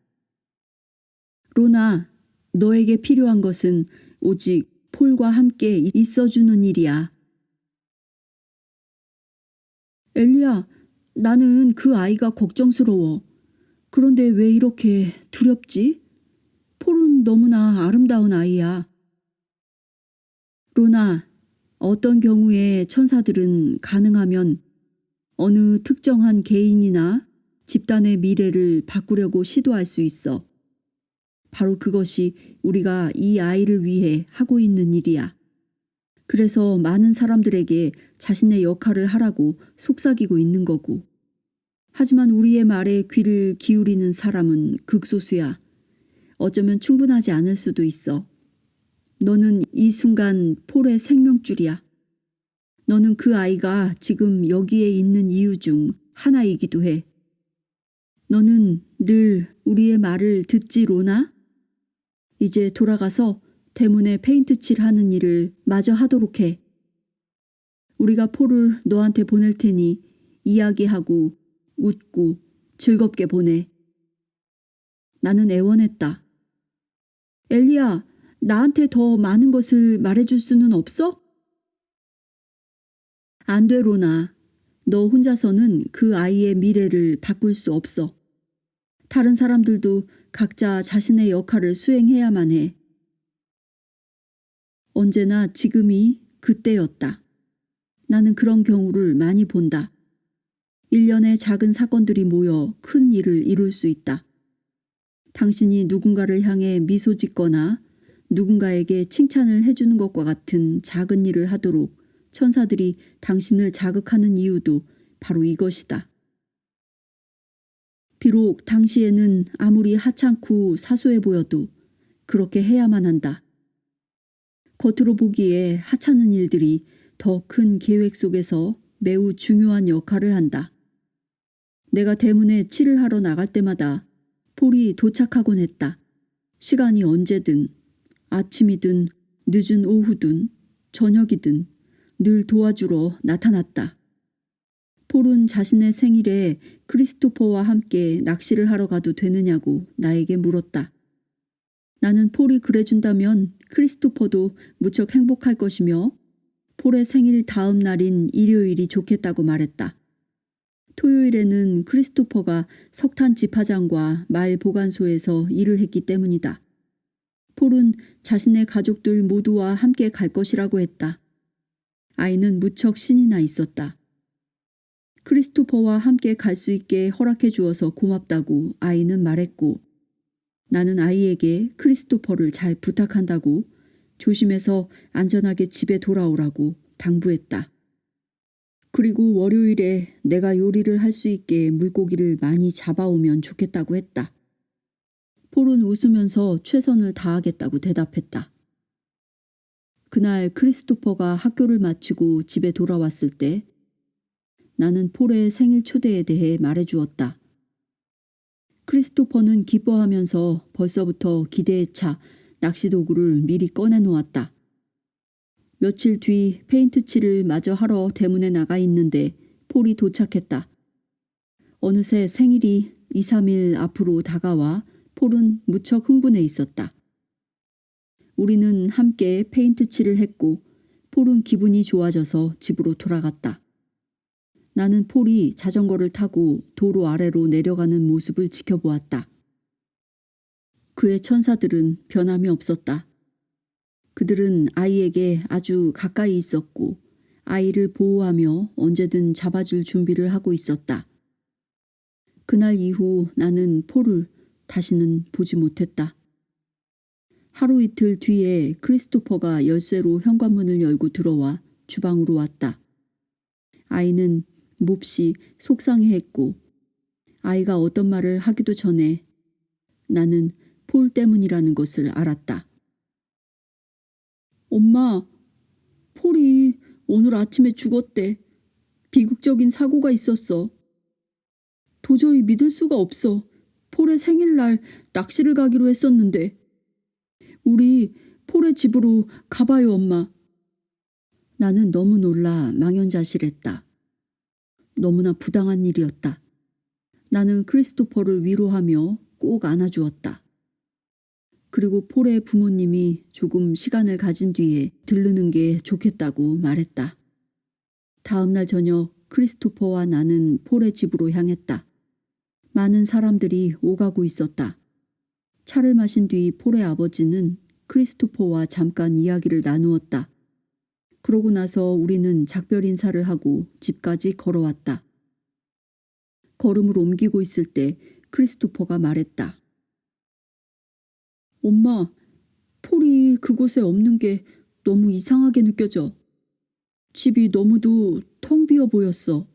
로나, 너에게 필요한 것은 오직 폴과 함께 있어주는 일이야. 엘리야, 나는 그 아이가 걱정스러워. 그런데 왜 이렇게 두렵지? 폴은 너무나 아름다운 아이야. 로나, 어떤 경우에 천사들은 가능하면 어느 특정한 개인이나 집단의 미래를 바꾸려고 시도할 수 있어. 바로 그것이 우리가 이 아이를 위해 하고 있는 일이야. 그래서 많은 사람들에게 자신의 역할을 하라고 속삭이고 있는 거고. 하지만 우리의 말에 귀를 기울이는 사람은 극소수야. 어쩌면 충분하지 않을 수도 있어. 너는 이 순간 폴의 생명줄이야. 너는 그 아이가 지금 여기에 있는 이유 중 하나이기도 해. 너는 늘 우리의 말을 듣지, 로나? 이제 돌아가서 대문에 페인트칠 하는 일을 마저 하도록 해. 우리가 폴을 너한테 보낼 테니 이야기하고 웃고 즐겁게 보내. 나는 애원했다. 엘리야, 나한테 더 많은 것을 말해줄 수는 없어? 안 돼, 로나. 너 혼자서는 그 아이의 미래를 바꿀 수 없어. 다른 사람들도 각자 자신의 역할을 수행해야만 해. 언제나 지금이 그때였다. 나는 그런 경우를 많이 본다. 일련의 작은 사건들이 모여 큰 일을 이룰 수 있다. 당신이 누군가를 향해 미소 짓거나 누군가에게 칭찬을 해주는 것과 같은 작은 일을 하도록 천사들이 당신을 자극하는 이유도 바로 이것이다. 비록 당시에는 아무리 하찮고 사소해 보여도 그렇게 해야만 한다. 겉으로 보기에 하찮은 일들이 더 큰 계획 속에서 매우 중요한 역할을 한다. 내가 대문에 칠을 하러 나갈 때마다 폴이 도착하곤 했다. 시간이 언제든, 아침이든 늦은 오후든 저녁이든 늘 도와주러 나타났다. 폴은 자신의 생일에 크리스토퍼와 함께 낚시를 하러 가도 되느냐고 나에게 물었다. 나는 폴이 그래준다면 크리스토퍼도 무척 행복할 것이며 폴의 생일 다음 날인 일요일이 좋겠다고 말했다. 토요일에는 크리스토퍼가 석탄 집화장과 말 보관소에서 일을 했기 때문이다. 폴은 자신의 가족들 모두와 함께 갈 것이라고 했다. 아이는 무척 신이 나 있었다. 크리스토퍼와 함께 갈 수 있게 허락해 주어서 고맙다고 아이는 말했고, 나는 아이에게 크리스토퍼를 잘 부탁한다고 조심해서 안전하게 집에 돌아오라고 당부했다. 그리고 월요일에 내가 요리를 할 수 있게 물고기를 많이 잡아오면 좋겠다고 했다. 폴은 웃으면서 최선을 다하겠다고 대답했다. 그날 크리스토퍼가 학교를 마치고 집에 돌아왔을 때 나는 폴의 생일 초대에 대해 말해주었다. 크리스토퍼는 기뻐하면서 벌써부터 기대에 차 낚시도구를 미리 꺼내놓았다. 며칠 뒤 페인트 칠을 마저 하러 대문에 나가 있는데 폴이 도착했다. 어느새 생일이 2, 3일 앞으로 다가와 폴은 무척 흥분해 있었다. 우리는 함께 페인트 칠을 했고 폴은 기분이 좋아져서 집으로 돌아갔다. 나는 폴이 자전거를 타고 도로 아래로 내려가는 모습을 지켜보았다. 그의 천사들은 변함이 없었다. 그들은 아이에게 아주 가까이 있었고 아이를 보호하며 언제든 잡아줄 준비를 하고 있었다. 그날 이후 나는 폴을 다시는 보지 못했다. 하루 이틀 뒤에 크리스토퍼가 열쇠로 현관문을 열고 들어와 주방으로 왔다. 아이는 몹시 속상해했고 아이가 어떤 말을 하기도 전에 나는 폴 때문이라는 것을 알았다. 엄마, 폴이 오늘 아침에 죽었대. 비극적인 사고가 있었어. 도저히 믿을 수가 없어. 폴의 생일날 낚시를 가기로 했었는데. 우리 폴의 집으로 가봐요, 엄마. 나는 너무 놀라 망연자실했다. 너무나 부당한 일이었다. 나는 크리스토퍼를 위로하며 꼭 안아주었다. 그리고 폴의 부모님이 조금 시간을 가진 뒤에 들르는 게 좋겠다고 말했다. 다음 날 저녁 크리스토퍼와 나는 폴의 집으로 향했다. 많은 사람들이 오가고 있었다. 차를 마신 뒤 폴의 아버지는 크리스토퍼와 잠깐 이야기를 나누었다. 그러고 나서 우리는 작별 인사를 하고 집까지 걸어왔다. 걸음을 옮기고 있을 때 크리스토퍼가 말했다. 엄마, 폴이 그곳에 없는 게 너무 이상하게 느껴져. 집이 너무도 텅 비어 보였어.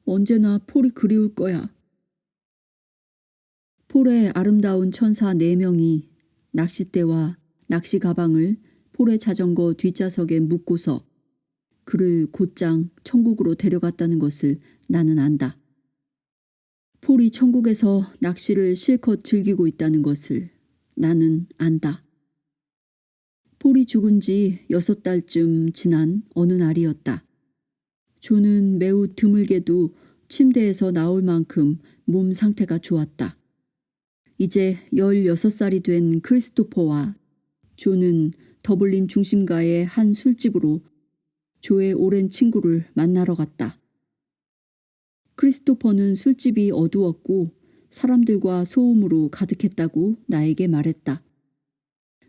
언제나 폴이 그리울 거야. 폴의 아름다운 천사 4명이 낚싯대와 낚시 가방을 폴의 자전거 뒷좌석에 묶고서 그를 곧장 천국으로 데려갔다는 것을 나는 안다. 폴이 천국에서 낚시를 실컷 즐기고 있다는 것을 나는 안다. 폴이 죽은 지 6달쯤 지난 어느 날이었다. 조는 매우 드물게도 침대에서 나올 만큼 몸 상태가 좋았다. 이제 16살이 된 크리스토퍼와 조는 더블린 중심가의 한 술집으로 조의 오랜 친구를 만나러 갔다. 크리스토퍼는 술집이 어두웠고 사람들과 소음으로 가득했다고 나에게 말했다.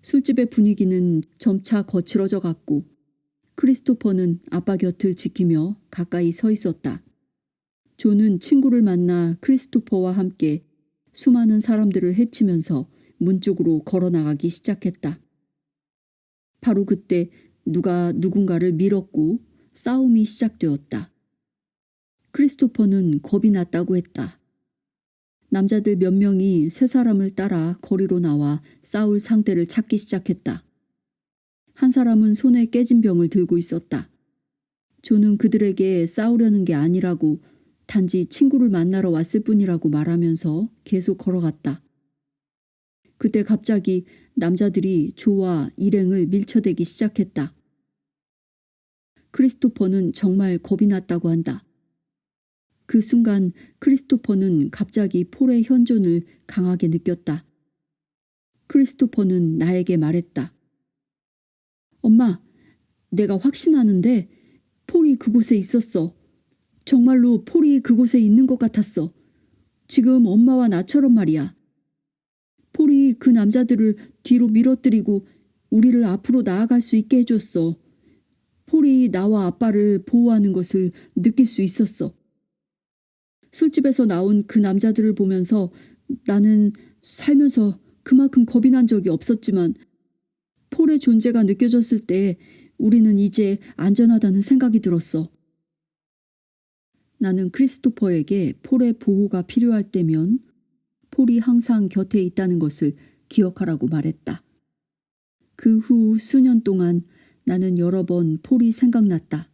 술집의 분위기는 점차 거칠어져 갔고 크리스토퍼는 아빠 곁을 지키며 가까이 서 있었다. 조는 친구를 만나 크리스토퍼와 함께 수많은 사람들을 해치면서 문 쪽으로 걸어 나가기 시작했다. 바로 그때 누가 누군가를 밀었고 싸움이 시작되었다. 크리스토퍼는 겁이 났다고 했다. 남자들 몇 명이 세 사람을 따라 거리로 나와 싸울 상대를 찾기 시작했다. 한 사람은 손에 깨진 병을 들고 있었다. 조는 그들에게 싸우려는 게 아니라고 단지 친구를 만나러 왔을 뿐이라고 말하면서 계속 걸어갔다. 그때 갑자기 남자들이 조와 일행을 밀쳐대기 시작했다. 크리스토퍼는 정말 겁이 났다고 한다. 그 순간 크리스토퍼는 갑자기 폴의 현존을 강하게 느꼈다. 크리스토퍼는 나에게 말했다. 엄마, 내가 확신하는데 폴이 그곳에 있었어. 정말로 폴이 그곳에 있는 것 같았어. 지금 엄마와 나처럼 말이야. 폴이 그 남자들을 뒤로 밀어뜨리고 우리를 앞으로 나아갈 수 있게 해줬어. 폴이 나와 아빠를 보호하는 것을 느낄 수 있었어. 술집에서 나온 그 남자들을 보면서 나는 살면서 그만큼 겁이 난 적이 없었지만 폴의 존재가 느껴졌을 때 우리는 이제 안전하다는 생각이 들었어. 나는 크리스토퍼에게 폴의 보호가 필요할 때면 폴이 항상 곁에 있다는 것을 기억하라고 말했다. 그 후 수년 동안 나는 여러 번 폴이 생각났다.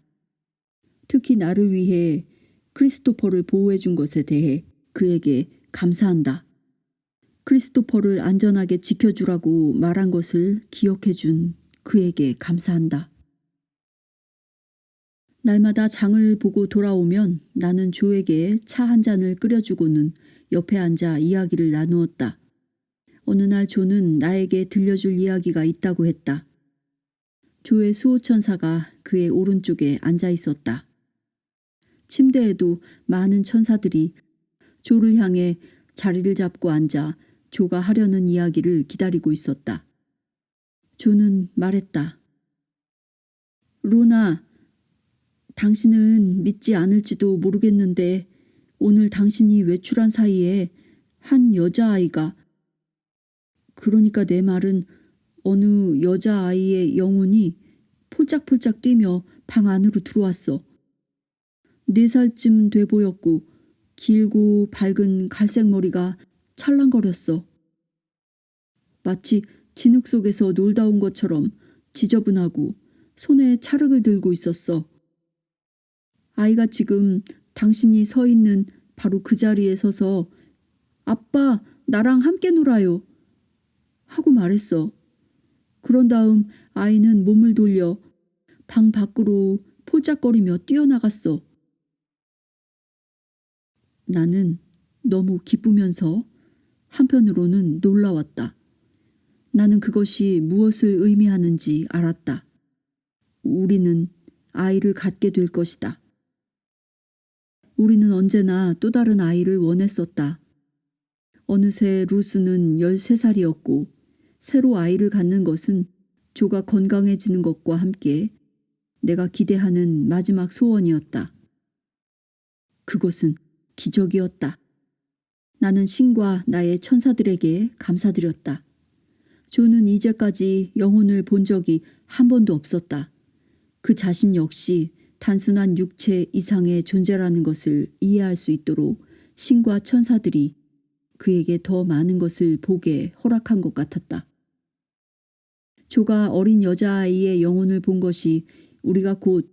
특히 나를 위해 크리스토퍼를 보호해 준 것에 대해 그에게 감사한다. 크리스토퍼를 안전하게 지켜주라고 말한 것을 기억해 준 그에게 감사한다. 날마다 장을 보고 돌아오면 나는 조에게 차 한 잔을 끓여주고는 옆에 앉아 이야기를 나누었다. 어느 날 조는 나에게 들려줄 이야기가 있다고 했다. 조의 수호천사가 그의 오른쪽에 앉아 있었다. 침대에도 많은 천사들이 조를 향해 자리를 잡고 앉아 조가 하려는 이야기를 기다리고 있었다. 조는 말했다. 로나, 당신은 믿지 않을지도 모르겠는데 오늘 당신이 외출한 사이에 한 여자아이가, 그러니까 내 말은 어느 여자아이의 영혼이 폴짝폴짝 뛰며 방 안으로 들어왔어. 4살쯤 돼 보였고 길고 밝은 갈색 머리가 찰랑거렸어. 마치 진흙 속에서 놀다 온 것처럼 지저분하고 손에 찰흙을 들고 있었어. 아이가 지금 당신이 서 있는 바로 그 자리에 서서 아빠, 나랑 함께 놀아요 하고 말했어. 그런 다음 아이는 몸을 돌려 방 밖으로 폴짝거리며 뛰어나갔어. 나는 너무 기쁘면서 한편으로는 놀라웠다. 나는 그것이 무엇을 의미하는지 알았다. 우리는 아이를 갖게 될 것이다. 우리는 언제나 또 다른 아이를 원했었다. 어느새 루스는 13살이었고 새로 아이를 갖는 것은 조가 건강해지는 것과 함께 내가 기대하는 마지막 소원이었다. 그것은 기적이었다. 나는 신과 나의 천사들에게 감사드렸다. 조는 이제까지 영혼을 본 적이 한 번도 없었다. 그 자신 역시 단순한 육체 이상의 존재라는 것을 이해할 수 있도록 신과 천사들이 그에게 더 많은 것을 보게 허락한 것 같았다. 조가 어린 여자아이의 영혼을 본 것이 우리가 곧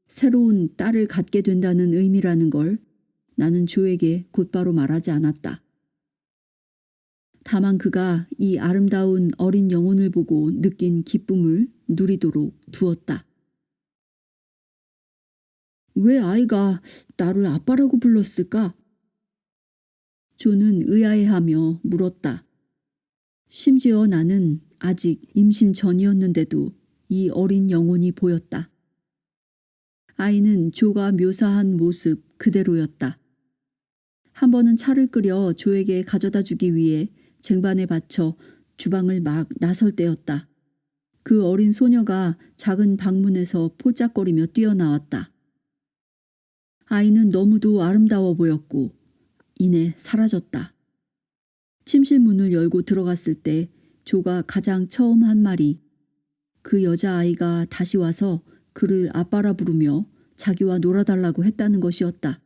새로운 딸을 갖게 된다는 의미라는 걸 나는 조에게 곧바로 말하지 않았다. 다만 그가 이 아름다운 어린 영혼을 보고 느낀 기쁨을 누리도록 두었다. 왜 아이가 나를 아빠라고 불렀을까? 조는 의아해하며 물었다. 심지어 나는 아직 임신 전이었는데도 이 어린 영혼이 보였다. 아이는 조가 묘사한 모습 그대로였다. 한 번은 차를 끓여 조에게 가져다 주기 위해 쟁반에 받쳐 주방을 막 나설 때였다. 그 어린 소녀가 작은 방문에서 폴짝거리며 뛰어나왔다. 아이는 너무도 아름다워 보였고 이내 사라졌다. 침실 문을 열고 들어갔을 때 조가 가장 처음 한 말이 그 여자아이가 다시 와서 그를 아빠라 부르며 자기와 놀아달라고 했다는 것이었다.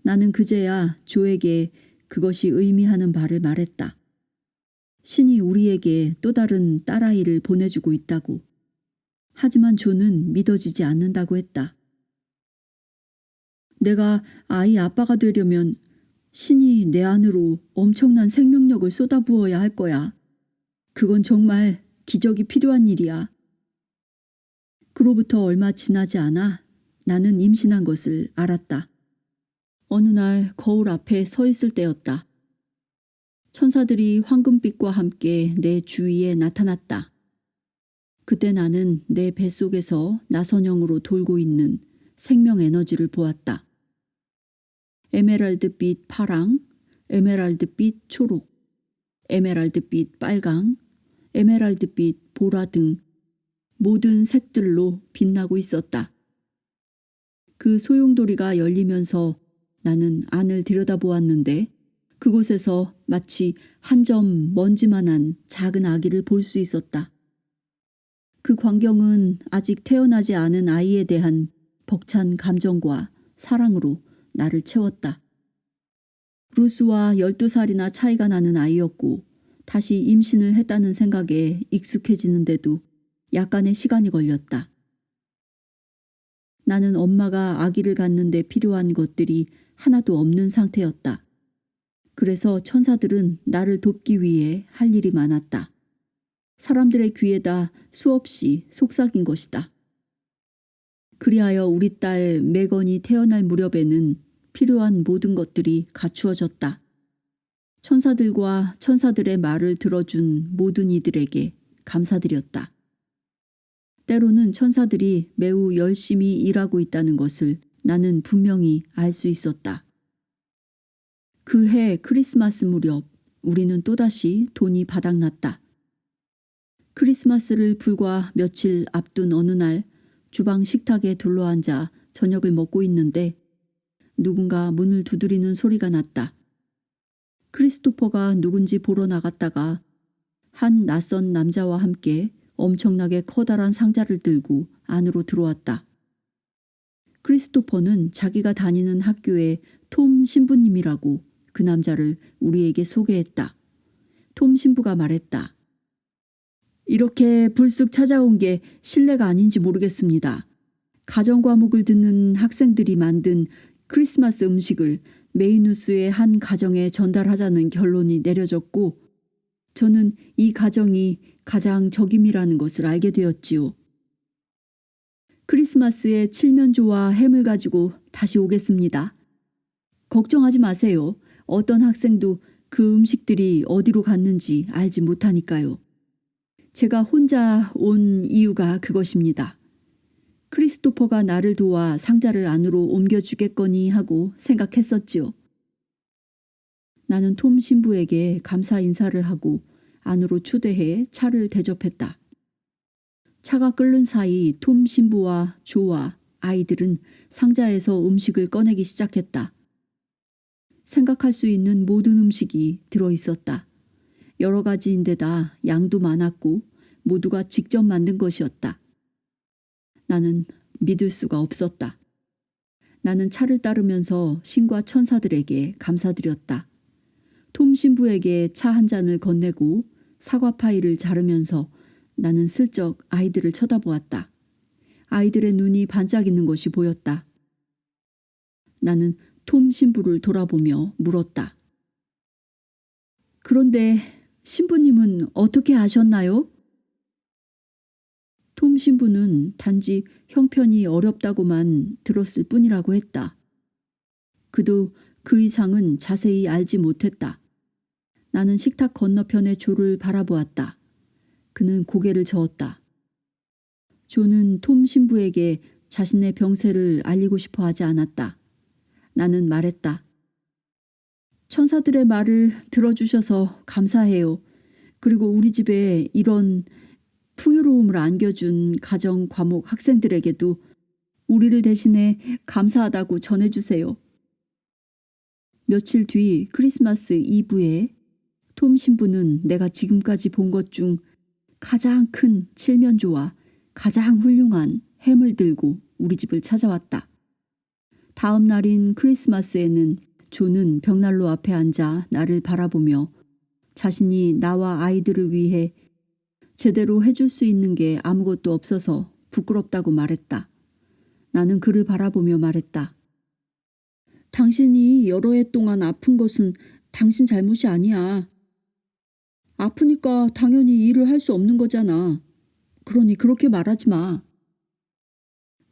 나는 그제야 조에게 그것이 의미하는 바를 말했다. 신이 우리에게 또 다른 딸아이를 보내주고 있다고. 하지만 조는 믿어지지 않는다고 했다. 내가 아이 아빠가 되려면 신이 내 안으로 엄청난 생명력을 쏟아부어야 할 거야. 그건 정말 기적이 필요한 일이야. 그로부터 얼마 지나지 않아 나는 임신한 것을 알았다. 어느 날 거울 앞에 서 있을 때였다. 천사들이 황금빛과 함께 내 주위에 나타났다. 그때 나는 내 뱃속에서 나선형으로 돌고 있는 생명 에너지를 보았다. 에메랄드빛 파랑, 에메랄드빛 초록, 에메랄드빛 빨강, 에메랄드빛 보라 등 모든 색들로 빛나고 있었다. 그 소용돌이가 열리면서 나는 안을 들여다보았는데 그곳에서 마치 한 점 먼지만한 작은 아기를 볼 수 있었다. 그 광경은 아직 태어나지 않은 아이에 대한 벅찬 감정과 사랑으로 나를 채웠다. 루스와 12살이나 차이가 나는 아이였고 다시 임신을 했다는 생각에 익숙해지는데도 약간의 시간이 걸렸다. 나는 엄마가 아기를 갖는 데 필요한 것들이 하나도 없는 상태였다. 그래서 천사들은 나를 돕기 위해 할 일이 많았다. 사람들의 귀에다 수없이 속삭인 것이다. 그리하여 우리 딸 메건이 태어날 무렵에는 필요한 모든 것들이 갖추어졌다. 천사들과 천사들의 말을 들어준 모든 이들에게 감사드렸다. 때로는 천사들이 매우 열심히 일하고 있다는 것을 나는 분명히 알 수 있었다. 그 해 크리스마스 무렵 우리는 또다시 돈이 바닥났다. 크리스마스를 불과 며칠 앞둔 어느 날 주방 식탁에 둘러앉아 저녁을 먹고 있는데 누군가 문을 두드리는 소리가 났다. 크리스토퍼가 누군지 보러 나갔다가 한 낯선 남자와 함께 엄청나게 커다란 상자를 들고 안으로 들어왔다. 크리스토퍼는 자기가 다니는 학교의 톰 신부님이라고 그 남자를 우리에게 소개했다. 톰 신부가 말했다. 이렇게 불쑥 찾아온 게 실례가 아닌지 모르겠습니다. 가정과목을 듣는 학생들이 만든 크리스마스 음식을 메이누스의 한 가정에 전달하자는 결론이 내려졌고 저는 이 가정이 가장 적임이라는 것을 알게 되었지요. 크리스마스에 칠면조와 햄을 가지고 다시 오겠습니다. 걱정하지 마세요. 어떤 학생도 그 음식들이 어디로 갔는지 알지 못하니까요. 제가 혼자 온 이유가 그것입니다. 크리스토퍼가 나를 도와 상자를 안으로 옮겨주겠거니 하고 생각했었지요. 나는 톰 신부에게 감사 인사를 하고 안으로 초대해 차를 대접했다. 차가 끓는 사이 톰 신부와 조와 아이들은 상자에서 음식을 꺼내기 시작했다. 생각할 수 있는 모든 음식이 들어있었다. 여러 가지인데다 양도 많았고 모두가 직접 만든 것이었다. 나는 믿을 수가 없었다. 나는 차를 따르면서 신과 천사들에게 감사드렸다. 톰 신부에게 차 한 잔을 건네고 사과 파이를 자르면서 나는 슬쩍 아이들을 쳐다보았다. 아이들의 눈이 반짝이는 것이 보였다. 나는 톰 신부를 돌아보며 물었다. 그런데 신부님은 어떻게 아셨나요? 톰 신부는 단지 형편이 어렵다고만 들었을 뿐이라고 했다. 그도 그 이상은 자세히 알지 못했다. 나는 식탁 건너편의 조를 바라보았다. 그는 고개를 저었다. 조는 톰 신부에게 자신의 병세를 알리고 싶어 하지 않았다. 나는 말했다. 천사들의 말을 들어주셔서 감사해요. 그리고 우리 집에 이런 풍요로움을 안겨준 가정 과목 학생들에게도 우리를 대신해 감사하다고 전해주세요. 며칠 뒤 크리스마스 이브에 톰 신부는 내가 지금까지 본 것 중 가장 큰 칠면조와 가장 훌륭한 햄을 들고 우리 집을 찾아왔다. 다음 날인 크리스마스에는 조는 벽난로 앞에 앉아 나를 바라보며 자신이 나와 아이들을 위해 제대로 해줄 수 있는 게 아무것도 없어서 부끄럽다고 말했다. 나는 그를 바라보며 말했다. 당신이 여러 해 동안 아픈 것은 당신 잘못이 아니야. 아프니까 당연히 일을 할 수 없는 거잖아. 그러니 그렇게 말하지 마.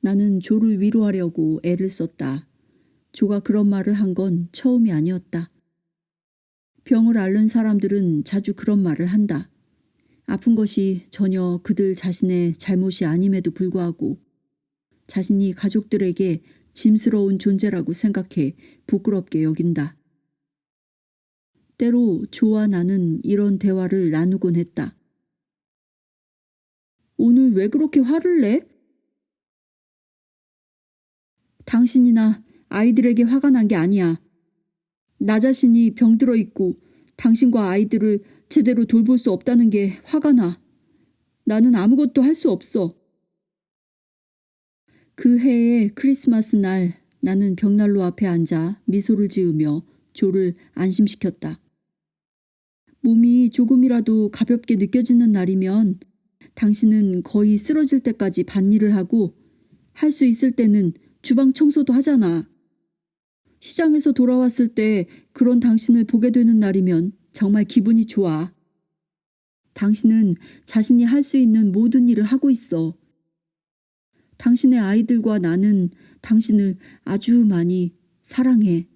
나는 조를 위로하려고 애를 썼다. 조가 그런 말을 한 건 처음이 아니었다. 병을 앓는 사람들은 자주 그런 말을 한다. 아픈 것이 전혀 그들 자신의 잘못이 아님에도 불구하고 자신이 가족들에게 짐스러운 존재라고 생각해 부끄럽게 여긴다. 때로 조와 나는 이런 대화를 나누곤 했다. 오늘 왜 그렇게 화를 내? 당신이나 아이들에게 화가 난 게 아니야. 나 자신이 병들어 있고 당신과 아이들을 제대로 돌볼 수 없다는 게 화가 나. 나는 아무것도 할 수 없어. 그 해의 크리스마스 날 나는 벽난로 앞에 앉아 미소를 지으며 조를 안심시켰다. 몸이 조금이라도 가볍게 느껴지는 날이면 당신은 거의 쓰러질 때까지 밭일을 하고 할 수 있을 때는 주방 청소도 하잖아. 시장에서 돌아왔을 때 그런 당신을 보게 되는 날이면 정말 기분이 좋아. 당신은 자신이 할 수 있는 모든 일을 하고 있어. 당신의 아이들과 나는 당신을 아주 많이 사랑해.